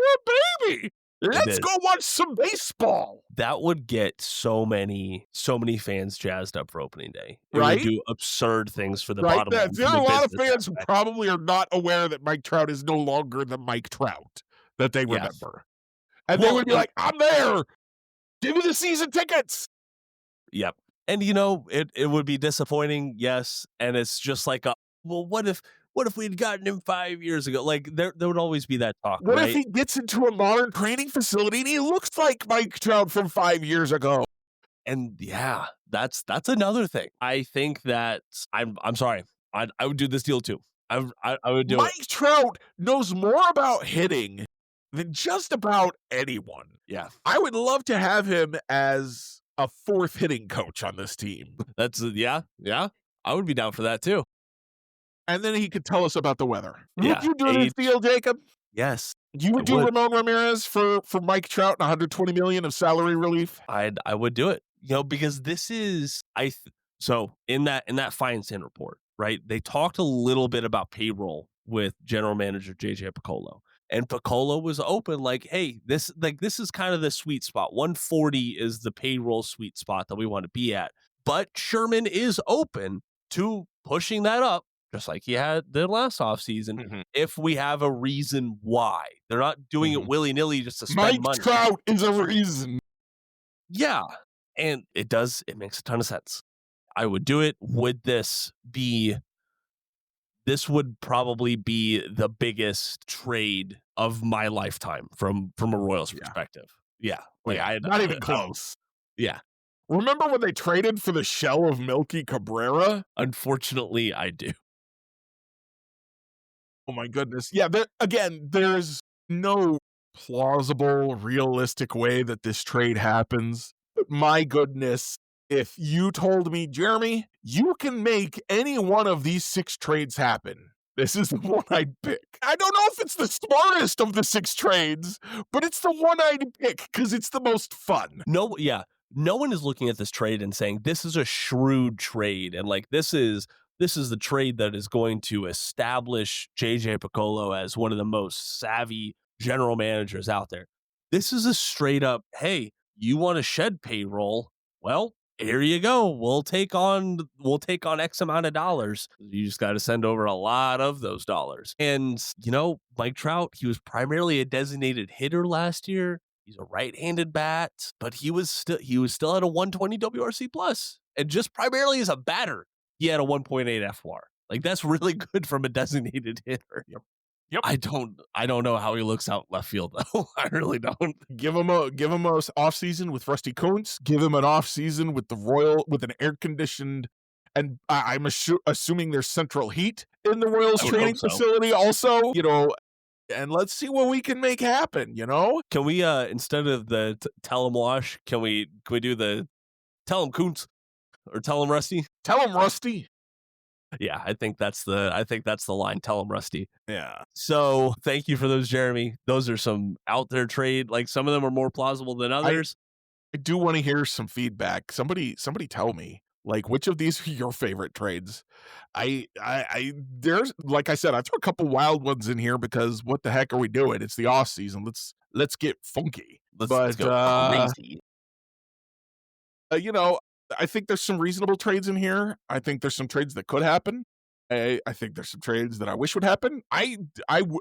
baby. Let's go watch some baseball. That would get so many fans jazzed up for opening day. It right? would do absurd things for the bottom line. There are a lot of fans who probably are not aware that Mike Trout is no longer the Mike Trout that they remember. Yes. And they would be like, I'm there. Give me the season tickets. Yep. And, it would be disappointing, yes. And it's just like, what if we'd gotten him 5 years ago? Like, there would always be that talk, What if he gets into a modern training facility and he looks like Mike Trout from 5 years ago? And, yeah, that's another thing. I think that, I'm sorry, I would do this deal, too. I would do Mike Trout knows more about hitting than just about anyone. Yeah. I would love to have him as a fourth hitting coach on this team. That's, yeah. I would be down for that, too. And then he could tell us about the weather. Yeah. Would you do this deal, Jacob? Yes. You would do Ramon Ramirez for Mike Trout and $120 million of salary relief? I would do it. Because this is so in that financing report, right? They talked a little bit about payroll with general manager JJ Picollo. And Picollo was open, like, hey, this is kind of the sweet spot. 140 is the payroll sweet spot that we want to be at. But Sherman is open to pushing that up, just like he had the last offseason, if we have a reason why. They're not doing it willy-nilly just to spend money. Mike Trout is a reason. Yeah. And it makes a ton of sense. I would do it. This would probably be the biggest trade of my lifetime from a Royals perspective. Yeah. Not even close. Yeah. Remember when they traded for the shell of Milky Cabrera? Unfortunately, I do. Oh, my goodness. Yeah, there's no plausible, realistic way that this trade happens. But my goodness, if you told me, Jeremy, you can make any one of these 6 trades happen, this is the one I'd pick. I don't know if it's the smartest of the 6 trades, but it's the one I'd pick because it's the most fun. No one is looking at this trade and saying this is a shrewd trade, and like this is the trade that is going to establish JJ Picollo as one of the most savvy general managers out there. This is a straight up, hey, you want to shed payroll? Well, here you go. We'll take on X amount of dollars. You just got to send over a lot of those dollars. And, Mike Trout, he was primarily a designated hitter last year. He's a right-handed bat, but he was still at a 120 WRC plus. And just primarily as a batter, he had a 1.8 FWAR. Like, that's really good from a designated hitter. Yep. I don't know how he looks out left field though. I really don't. Give him a off season with Rusty Kuntz. Give him an off season with with an air conditioned, and I'm assuming there's central heat in the Royals training facility also. And let's see what we can make happen. Can we instead of the tell him Wash, can we do the tell him Kuntz or tell him Rusty? Tell him Rusty. Yeah, I think that's the line. Tell him Rusty. Yeah. So thank you for those, Jeremy. Those are some out there trade. Like some of them are more plausible than others. I do want to hear some feedback. Somebody tell me, like, which of these are your favorite trades? There's, like I said, I threw a couple wild ones in here because what the heck are we doing? It's the off season. Let's get funky. Let's go crazy. I think there's some reasonable trades in here. I think there's some trades that could happen. I think there's some trades that I wish would happen.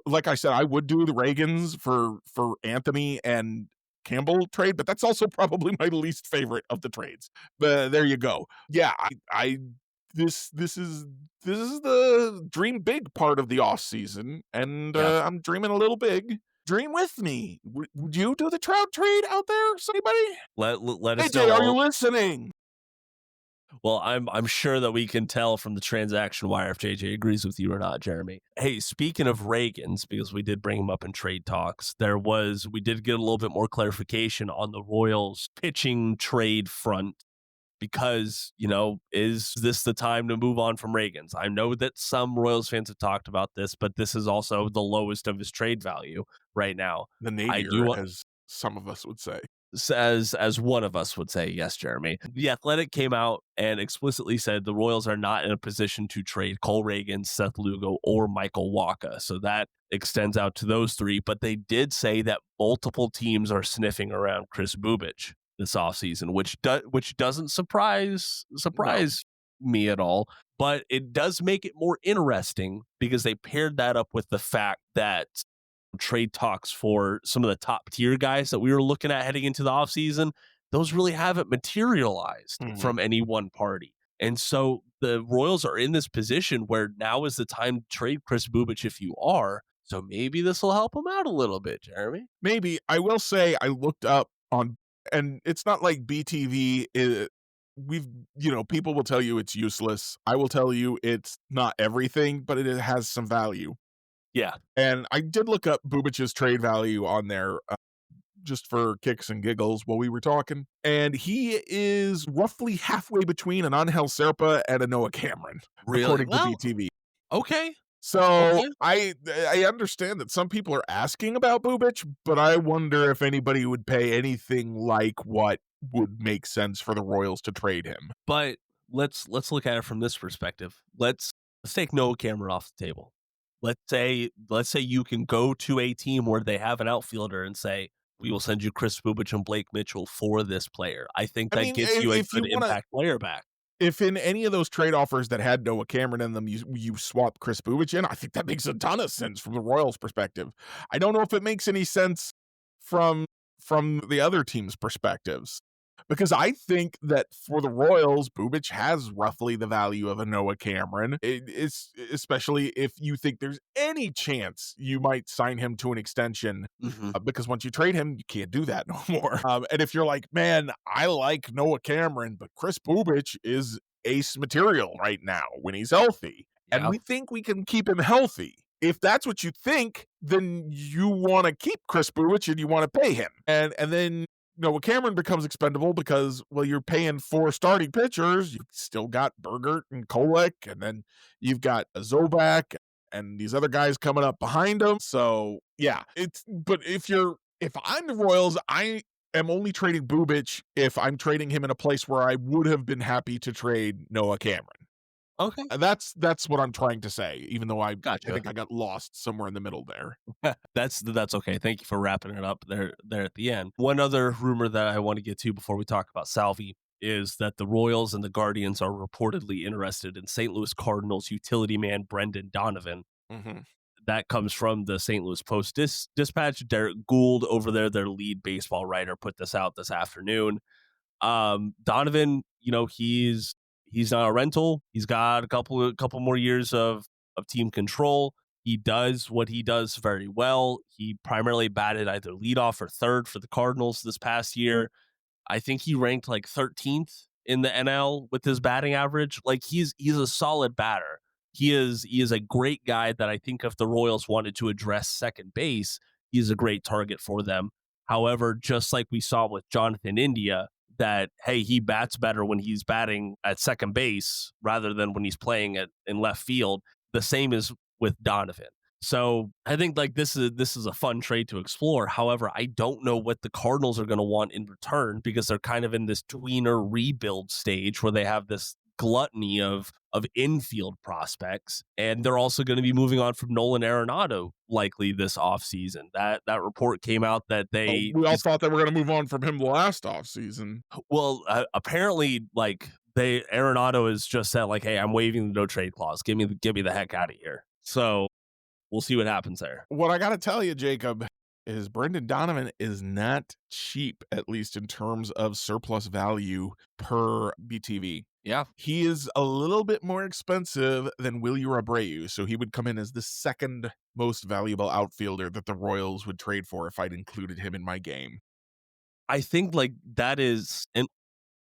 Like I said, I would do the Reagans for Anthony and Campbell trade, but that's also probably my least favorite of the trades. But there you go. Yeah, this is the dream big part of the off season, and I'm dreaming a little big. Dream with me. Would you do the Trout trade out there? Anybody? Let us know. AJ, are you listening? Well, I'm sure that we can tell from the transaction wire if JJ agrees with you or not, Jeremy. Hey, speaking of Reagans, because we did bring him up in trade talks, we did get a little bit more clarification on the Royals pitching trade front because, is this the time to move on from Reagans? I know that some Royals fans have talked about this, but this is also the lowest of his trade value right now. The I nadir, do as some of us would say. as one of us would say, yes, Jeremy. The Athletic came out and explicitly said the Royals are not in a position to trade Cole Reagan, Seth Lugo, or Michael Wacha. So that extends out to those three. But they did say that multiple teams are sniffing around Chris Bubich this offseason, which doesn't surprise me at all. But it does make it more interesting because they paired that up with the fact that trade talks for some of the top tier guys that we were looking at heading into the offseason, those really haven't materialized from any one party. And so the Royals are in this position where now is the time to trade Chris Bubich if you are. So maybe this will help him out a little bit, Jeremy. Maybe. I will say I looked up on, and it's not like BTV is, people will tell you it's useless. I will tell you it's not everything, but it has some value. Yeah. And I did look up Bubich's trade value on there just for kicks and giggles while we were talking. And he is roughly halfway between an Angel Serpa and a Noah Cameron, according to BTV. Okay. So I understand that some people are asking about Bubich, but I wonder if anybody would pay anything like what would make sense for the Royals to trade him. But let's look at it from this perspective. Let's take Noah Cameron off the table. Let's say you can go to a team where they have an outfielder and say, we will send you Chris Bubich and Blake Mitchell for this player. I think that gets you a good impact player back. If in any of those trade offers that had Noah Cameron in them, you swap Chris Bubich in, I think that makes a ton of sense from the Royals' perspective. I don't know if it makes any sense from the other team's perspectives. Because I think that for the Royals, Bubich has roughly the value of a Noah Cameron. It's especially if you think there's any chance you might sign him to an extension, because once you trade him, you can't do that no more. And if you're like, man, I like Noah Cameron, but Chris Bubich is ace material right now when he's healthy, and we think we can keep him healthy. If that's what you think, then you want to keep Chris Bubich and you want to pay him, and then Noah Cameron becomes expendable because, well, you're paying 4 starting pitchers. You've still got Bergert and Kolek, and then you've got a Zobak and these other guys coming up behind him. So yeah, but if I'm the Royals, I am only trading Bubich if I'm trading him in a place where I would have been happy to trade Noah Cameron. Okay. That's what I'm trying to say, even though I think I got lost somewhere in the middle there. That's okay. Thank you for wrapping it up there at the end. One other rumor that I want to get to before we talk about Salvi is that the Royals and the Guardians are reportedly interested in St. Louis Cardinals utility man Brendan Donovan. That comes from the St. Louis Post Dispatch. Derek Gould over there, their lead baseball writer, put this out this afternoon. Donovan, he's not a rental. He's got a couple more years of team control. He does what he does very well. He primarily batted either leadoff or third for the Cardinals this past year. I think he ranked like 13th in the NL with his batting average. Like he's a solid batter. He is a great guy that I think if the Royals wanted to address second base, he's a great target for them. However, just like we saw with Jonathan India, that, hey, he bats better when he's batting at second base rather than when he's playing in left field. The same is with Donovan. So I think like this is a fun trade to explore. However, I don't know what the Cardinals are going to want in return because they're kind of in this tweener rebuild stage where they have this gluttony of infield prospects, and they're also going to be moving on from Nolan Arenado likely this offseason. That report came out that we all thought they were going to move on from him last offseason. Well, apparently, like Arenado has just said, like, hey, I'm waiving the no trade clause. Give me the heck out of here. So we'll see what happens there. What I got to tell you, Jacob, is Brendan Donovan is not cheap, at least in terms of surplus value per BTV. Yeah. He is a little bit more expensive than Wilyer Abreu, so he would come in as the second most valuable outfielder that the Royals would trade for if I'd included him in my game. I think like that is, and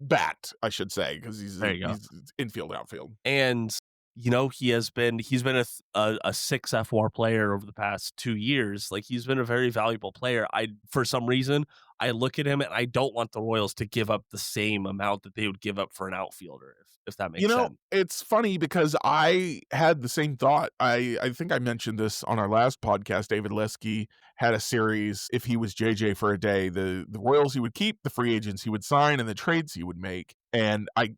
bat, I should say, because There you go. he's infield, outfield. And he's been a 6 FWAR player over the past 2 years. Like, he's been a very valuable player. For some reason, I look at him and I don't want the Royals to give up the same amount that they would give up for an outfielder, if that makes sense. It's funny because I had the same thought. I think I mentioned this on our last podcast. David Lesky had a series, if he was JJ for a day, the Royals he would keep, the free agents he would sign, and the trades he would make. And I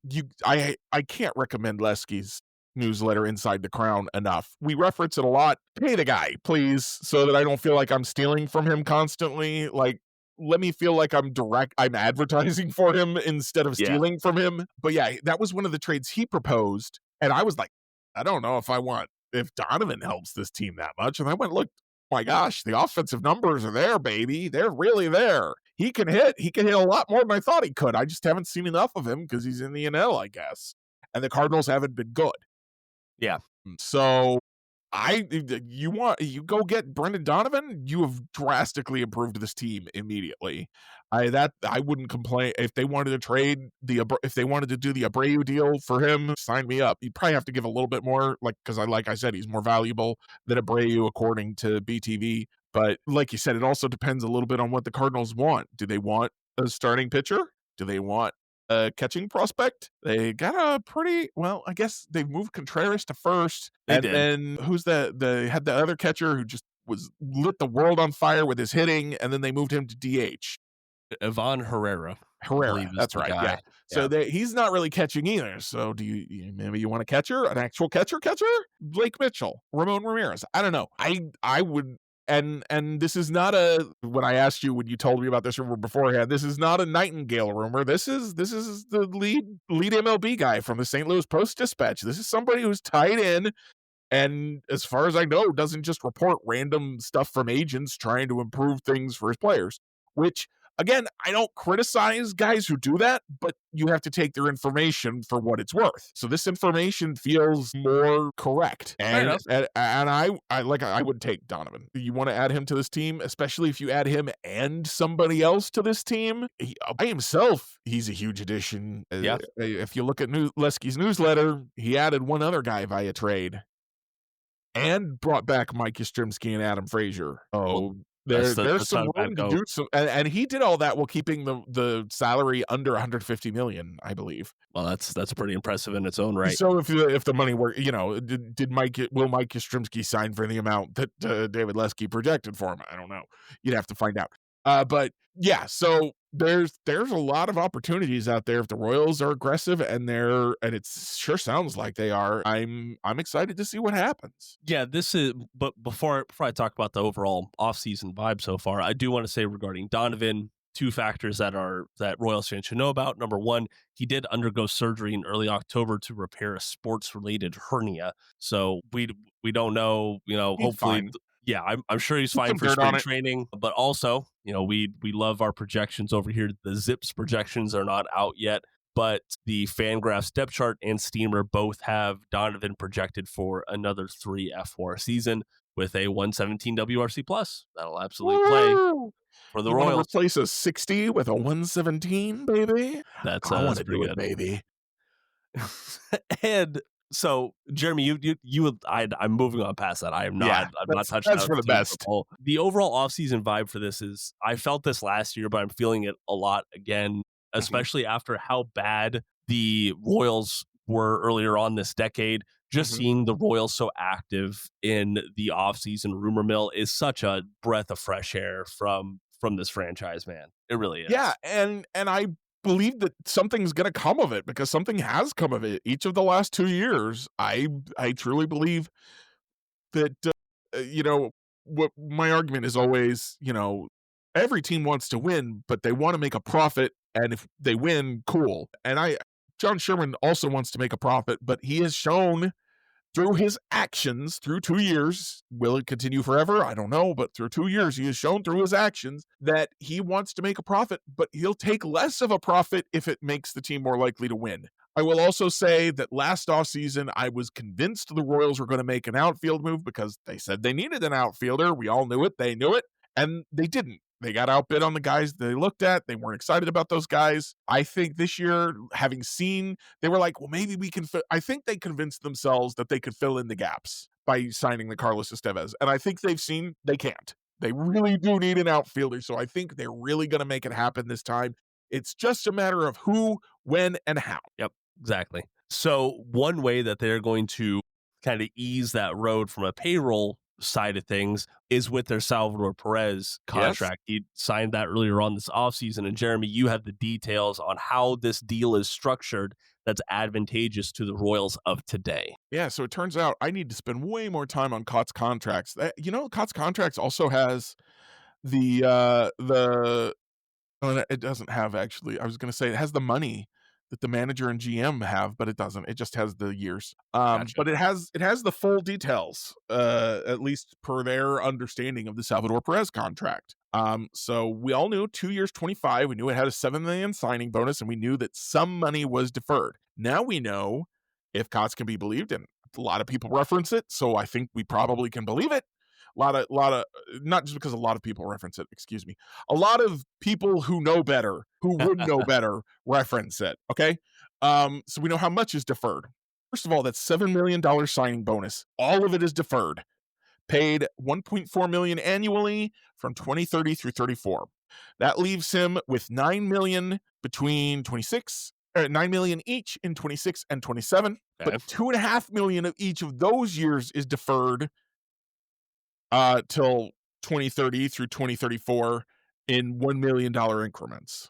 can't recommend Lesky's newsletter Inside the Crown enough. We reference it a lot. Pay the guy, please, so that I don't feel like I'm stealing from him constantly. Like, let me feel like I'm advertising for him instead of stealing from him. But yeah, that was one of the trades he proposed. And I was like, I don't know if Donovan helps this team that much. And I went, look, my gosh, the offensive numbers are there, baby. They're really there. He can hit a lot more than I thought he could. I just haven't seen enough of him because he's in the NL, I guess. And the Cardinals haven't been good. Yeah. So you go get Brendan Donovan, you have drastically improved this team immediately. I wouldn't complain if they wanted to trade if they wanted to do the Abreu deal for him, sign me up. You'd probably have to give a little bit more, because like I said, he's more valuable than Abreu according to BTV. But like you said, it also depends a little bit on what the Cardinals want. Do they want a starting pitcher? Do they want a catching prospect? They got I guess they've moved Contreras to first. Then who's they had the other catcher who just lit the world on fire with his hitting, and then they moved him to DH. Ivan Herrera, that's right. Guy. Yeah. So he's not really catching either. So do you maybe you want a catcher, an actual catcher? Blake Mitchell, Ramon Ramirez. I don't know. I would. And this is not when I asked you, when you told me about this rumor beforehand, this is not a Nightingale rumor. This is the lead MLB guy from the St. Louis Post-Dispatch. This is somebody who's tied in, and as far as I know, doesn't just report random stuff from agents trying to improve things for his players, which, again, I don't criticize guys who do that, but you have to take their information for what it's worth. So this information feels more correct. And I would take Donovan. You want to add him to this team, especially if you add him and somebody else to this team. By himself, he's a huge addition. Yeah. If you look at Lesky's newsletter, he added one other guy via trade and brought back Mike Yastrzemski and Adam Frazier. There's some room to do some, and he did all that while keeping the salary under $150 million, I believe. Well, that's pretty impressive in its own right. So if the money were, will Mike Yastrzemski sign for the amount that David Lesky projected for him? I don't know. You'd have to find out. But yeah, so there's a lot of opportunities out there if the Royals are aggressive, and it sure sounds like they are. I'm excited to see what happens. Yeah, but before I talk about the overall offseason vibe so far, I do want to say regarding Donovan, 2 factors that Royals fans should know about. Number 1, he did undergo surgery in early October to repair a sports-related hernia. So we don't know, hopefully fine. Yeah, I'm sure he's fine for spring training, but also, we love our projections over here. The Zips projections are not out yet, but the Fangraphs depth chart and Steamer both have Donovan projected for another 3 F4 season with a 117 WRC plus. That'll absolutely play for the Royals. Want to replace a 60 with a 117, baby? I want to do it, baby. And so, Jeremy, I'm moving on past that. I'm not touching. That's for the best. The overall offseason vibe for this is, I felt this last year, but I'm feeling it a lot again, especially after how bad the Royals were earlier on this decade. Just seeing the Royals so active in the offseason rumor mill is such a breath of fresh air from this franchise, man. It really is. Yeah, and I believe that something's going to come of it, because something has come of it each of the last 2 years. I truly believe that what my argument is always, every team wants to win, but they want to make a profit, and if they win, cool. And John Sherman also wants to make a profit, but he has shown through his actions through 2 years, will it continue forever? I don't know, but through 2 years, he has shown through his actions that he wants to make a profit, but he'll take less of a profit if it makes the team more likely to win. I will also say that last offseason, I was convinced the Royals were going to make an outfield move because they said they needed an outfielder. We all knew it. They knew it, and they didn't. They got outbid on the guys they looked at. They weren't excited about those guys. I think this year, having seen, they were like, well, maybe we can I think they convinced themselves that they could fill in the gaps by signing the Carlos Estevez. And I think they've seen they can't. They really do need an outfielder. So I think they're really going to make it happen this time. It's just a matter of who, when, and how. Yep, exactly. So one way that they're going to kind of ease that road from a payroll side of things is with their Salvador Perez contract. Yes. He signed that earlier on this offseason. And Jeremy, you have the details on how this deal is structured that's advantageous to the Royals of today. Yeah, so it turns out I need to spend way more time on Cott's contracts. Cott's contracts also has it doesn't have, actually. I was going to say it has the money that the manager and GM have, but it doesn't. It just has the years. Gotcha. But it has the full details, at least per their understanding of the Salvador Perez contract. So we all knew 2 years, 25. We knew it had a $7 million signing bonus, and we knew that some money was deferred. Now we know, if Kotz can be believed, and a lot of people reference it, so I think we probably can believe it. A lot of, not just because a lot of people reference it, excuse me. A lot of people who know better, who would know better, reference it. Okay. So we know how much is deferred. First of all, that $7 million signing bonus, all of it is deferred, paid $1.4 million annually from 2030 through 34. That leaves him with $9 million between 26, $9 million each in 26 and 27. Okay. But $2.5 million of each of those years is deferred till 2030 through 2034 in $1 million increments.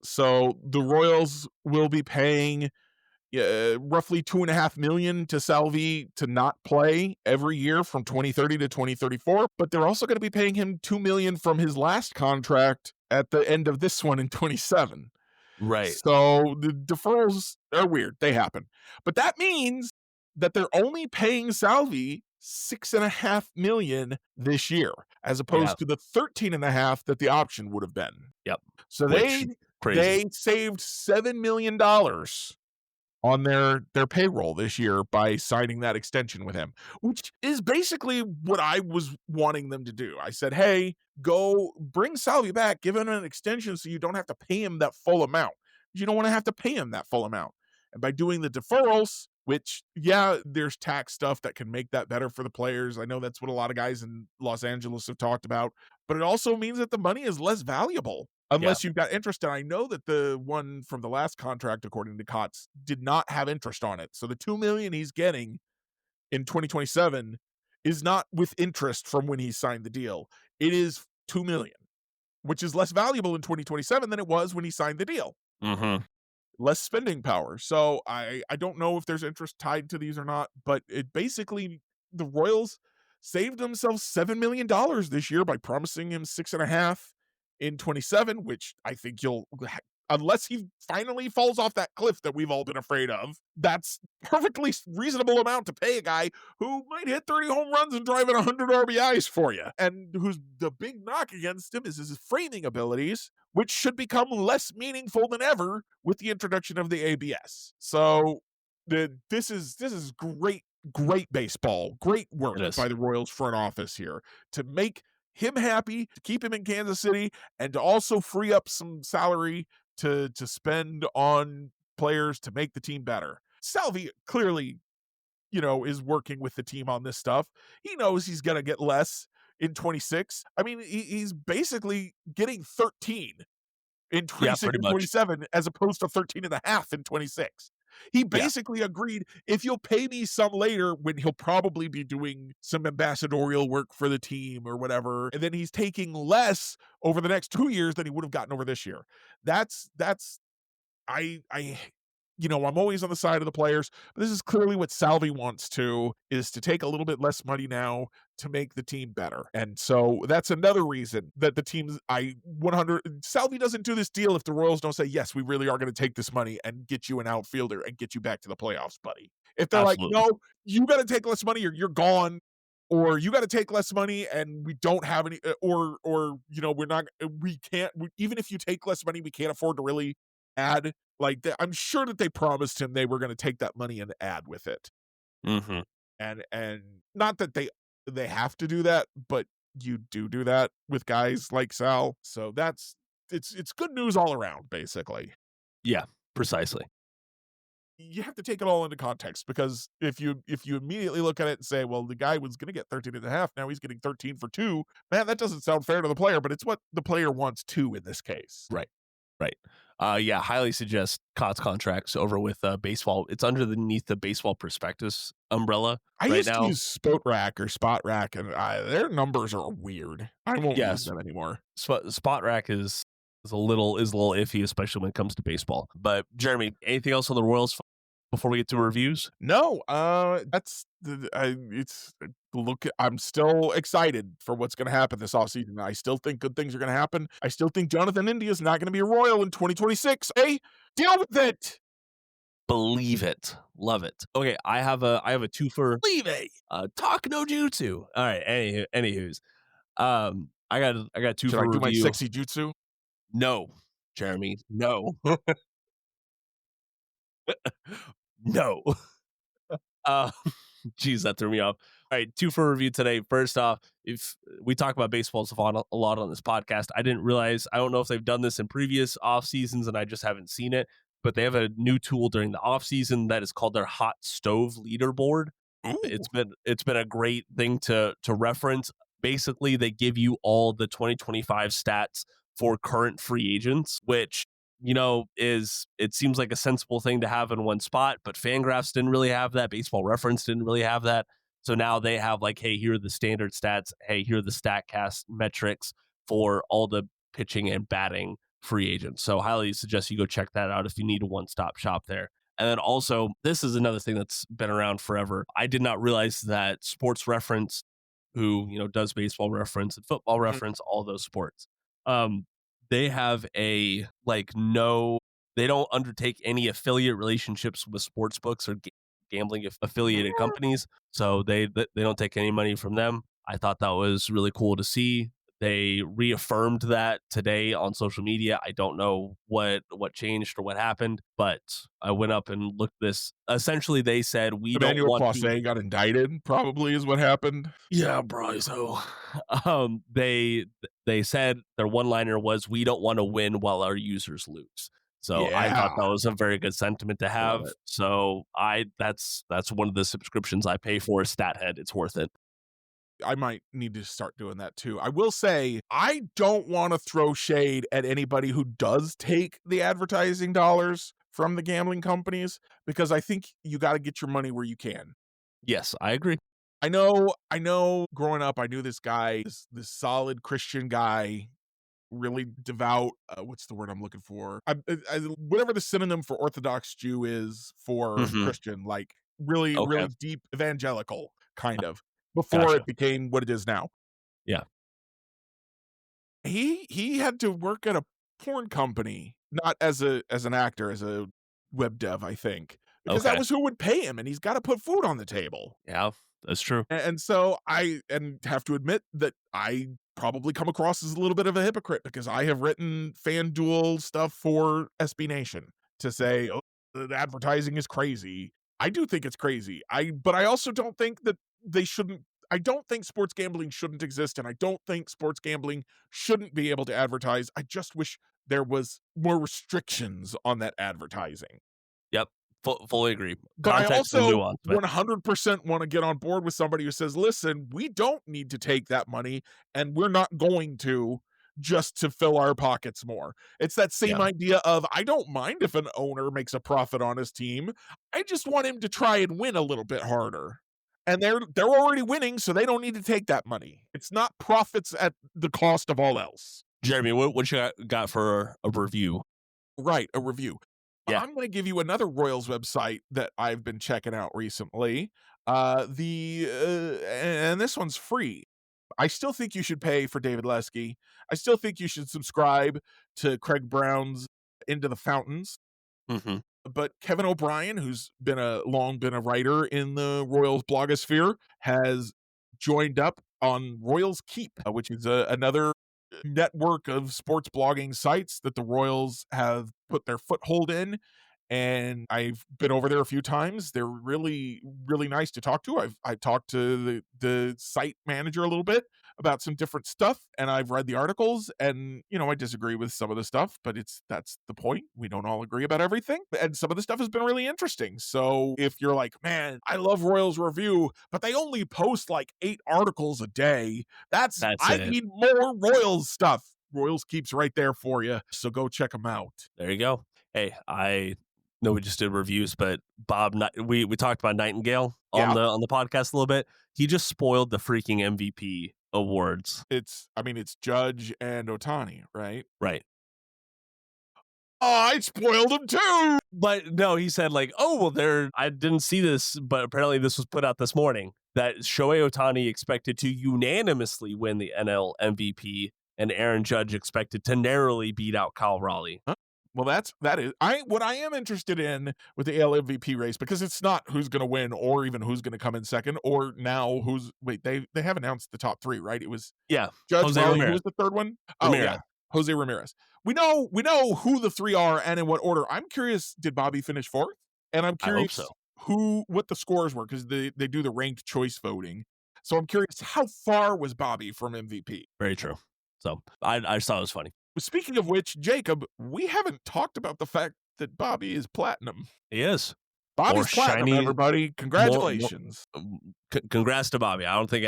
So the Royals will be paying roughly $2.5 million to Salvi to not play every year from 2030 to 2034, but they're also going to be paying him $2 million from his last contract at the end of this one in 27. Right. So the deferrals are weird. They happen. But that means that they're only paying Salvi $6.5 million this year, as opposed to the $13.5 million that the option would have been. Yep. So they saved $7 million on their payroll this year by signing that extension with him, which is basically what I was wanting them to do. I said, hey, go bring Salvi back, give him an extension so you don't have to pay him that full amount. You don't want to have to pay him that full amount. And by doing the deferrals, which, there's tax stuff that can make that better for the players. I know that's what a lot of guys in Los Angeles have talked about, but it also means that the money is less valuable unless you've got interest. And I know that the one from the last contract, according to Kotz, did not have interest on it. So the $2 million he's getting in 2027 is not with interest from when he signed the deal. It is $2 million, which is less valuable in 2027 than it was when he signed the deal. Mm-hmm. Less spending power. So I don't know if there's interest tied to these or not, but it basically, the Royals saved themselves $7 million this year by promising him $6.5 million in 27, which I think unless he finally falls off that cliff that we've all been afraid of, that's perfectly reasonable amount to pay a guy who might hit 30 home runs and drive in 100 RBIs for you. And who's the big knock against him is his framing abilities, which should become less meaningful than ever with the introduction of the ABS. So this is great baseball, great work by the Royals front office here to make him happy, to keep him in Kansas City, and to also free up some salary to spend on players to make the team better. Salvi clearly, is working with the team on this stuff. He knows he's going to get less in 26. I mean, he's basically getting 13 in 26 and 27 as opposed to 13.5 in 26. He basically agreed, if you'll pay me some later, when he'll probably be doing some ambassadorial work for the team or whatever, and then he's taking less over the next 2 years than he would have gotten over this year. I'm always on the side of the players, but this is clearly what Salvi wants is to take a little bit less money now to make the team better. And so that's another reason that the teams, Salvi doesn't do this deal if the Royals don't say, yes, we really are going to take this money and get you an outfielder and get you back to the playoffs, buddy. If they're like, no, you got to take less money or you're gone, or you got to take less money and we don't have any, even if you take less money, we can't afford to really add. Like, I'm sure that they promised him they were going to take that money and add with it. Mm-hmm. And not that they have to do that, but you do that with guys like Sal. So it's good news all around, basically. Yeah, precisely. You have to take it all into context, because if you immediately look at it and say, well, the guy was going to get 13 and a half, now he's getting 13 for 2, man, that doesn't sound fair to the player, but it's what the player wants too in this case. Right. Yeah, highly suggest COTS contracts over with baseball. It's underneath the baseball prospectus umbrella I right used to now. use Spot Rack or Spot Rack, and their numbers are weird. I won't use them anymore. Spot Rack is a little iffy, especially when it comes to baseball. But Jeremy, anything else on the Royals before we get to reviews? No, I'm still excited for what's going to happen this offseason. I still think good things are going to happen. I still think Jonathan India is not going to be a Royal in 2026. Hey, deal with it. Believe it. Love it. Okay, I have a two for believe it. Talk no jutsu. All right, anywho's. I got two Should for I do review. my sexy jutsu? No, Jeremy, no. No. Geez, that threw me off. All right, two for review today. First off, if we talk about baseball a lot on this podcast, I didn't realize, I don't know if they've done this in previous off seasons and I just haven't seen it, but they have a new tool during the off season that is called their hot stove leaderboard. Ooh. It's been a great thing to reference. Basically, they give you all the 2025 stats for current free agents, which it seems like a sensible thing to have in one spot, but Fangraphs didn't really have that. Baseball Reference didn't really have that. So now they have like, hey, here are the standard stats. Hey, here are the StatCast metrics for all the pitching and batting free agents. So highly suggest you go check that out if you need a one-stop shop there. And then also, this is another thing that's been around forever. I did not realize that Sports Reference, who, does Baseball Reference and Football Reference, all those sports, they have they don't undertake any affiliate relationships with sports books or gambling affiliated companies. So they don't take any money from them. I thought that was really cool to see. They reaffirmed that today on social media. I don't know what changed or what happened, but I went up and looked this. Essentially, they said Emmanuel Clase got indicted, probably is what happened. Yeah, bro. So they said their one-liner was, we don't want to win while our users lose. So yeah. I thought that was a very good sentiment to have. So that's one of the subscriptions I pay for, StatHead. It's worth it. I might need to start doing that too. I will say, I don't want to throw shade at anybody who does take the advertising dollars from the gambling companies, because I think you got to get your money where you can. Yes, I agree. I know growing up, I knew this guy, this solid Christian guy, really devout. What's the word I'm looking for? Whatever the synonym for Orthodox Jew is for Christian, like really deep evangelical kind of, before it became what it is now. Yeah. He had to work at a porn company, not as an actor, as a web dev, I think, because that was who would pay him, and he's got to put food on the table. Yeah, that's true. And so I have to admit that I probably come across as a little bit of a hypocrite, because I have written FanDuel stuff for SB Nation to say, oh, the advertising is crazy. I do think it's crazy. But I also don't think that they shouldn't. I don't think sports gambling shouldn't exist, and I don't think sports gambling shouldn't be able to advertise. I just wish there was more restrictions on that advertising. Yep. Fully agree. But I also 100% want to get on board with somebody who says, listen, we don't need to take that money, and we're not going to, just to fill our pockets more. It's that same idea of, I don't mind if an owner makes a profit on his team. I just want him to try and win a little bit harder. And they're already winning, so they don't need to take that money. It's not profits at the cost of all else. Jeremy, what you got for a review? Right, a review. Yeah. I'm going to give you another Royals website that I've been checking out recently. And this one's free. I still think you should pay for David Lesky. I still think you should subscribe to Craig Brown's Into the Fountains. Mm-hmm. But Kevin O'Brien, who's long been a writer in the Royals blogosphere, has joined up on Royals Keep, which is another network of sports blogging sites that the Royals have put their foothold in. And I've been over there a few times. They're really, really nice to talk to. I talked to the site manager a little bit about some different stuff, and I've read the articles, and I disagree with some of the stuff, but that's the point. We don't all agree about everything, and some of the stuff has been really interesting. So if you're like, man, I love Royals Review, but they only post like 8 articles a day, I need more Royals stuff. Royals Keep's right there for you, so go check them out. There you go. Hey, I know we just did reviews, but Bob, we talked about Nightingale on the podcast a little bit. He just spoiled the freaking MVP awards. It's Judge and Ohtani, right? Right. Oh, I spoiled him too. But no, he said like, oh, well, I didn't see this, but apparently this was put out this morning that Shohei Ohtani expected to unanimously win the NL MVP, and Aaron Judge expected to narrowly beat out Kyle Raleigh. Huh? Well, what I am interested in with the AL MVP race, because it's not who's going to win or even who's going to come in second, or now they have announced the top 3, right? It was Judge, Jose Raleigh, who was the third one? Ramirez. Oh yeah, Jose Ramirez. We know who the 3 are and in what order. I'm curious, did Bobby finish 4th? And I'm curious what the scores were, because they do the ranked choice voting. So I'm curious, how far was Bobby from MVP? Very true. So I just thought it was funny. Speaking of which, Jacob, we haven't talked about the fact that Bobby is platinum. He is. Bobby's platinum, everybody. Congratulations. Congrats to Bobby. I don't think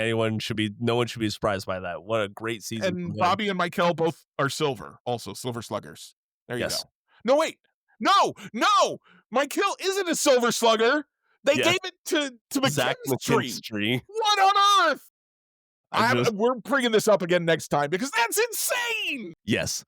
no one should be surprised by that. What a great season. And Bobby and Michael both are silver, also silver sluggers. There you go. No, wait. No. Michael isn't a silver slugger. They gave it to McKinstry. What on earth? We're bringing this up again next time, because that's insane. Yes,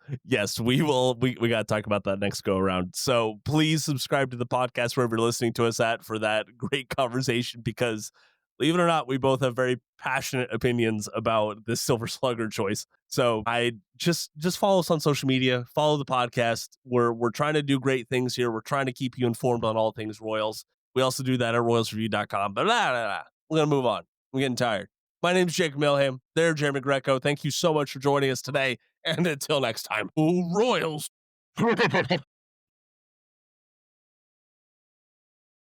we will. We got to talk about that next go around. So please subscribe to the podcast wherever you're listening to us at for that great conversation, because believe it or not, we both have very passionate opinions about this silver slugger choice. So I just follow us on social media, follow the podcast. We're trying to do great things here. We're trying to keep you informed on all things Royals. We also do that at royalsreview.com. But we're going to move on. I'm getting tired. My name's Jacob Milham. They're Jeremy Greco. Thank you so much for joining us today. And until next time, Royals.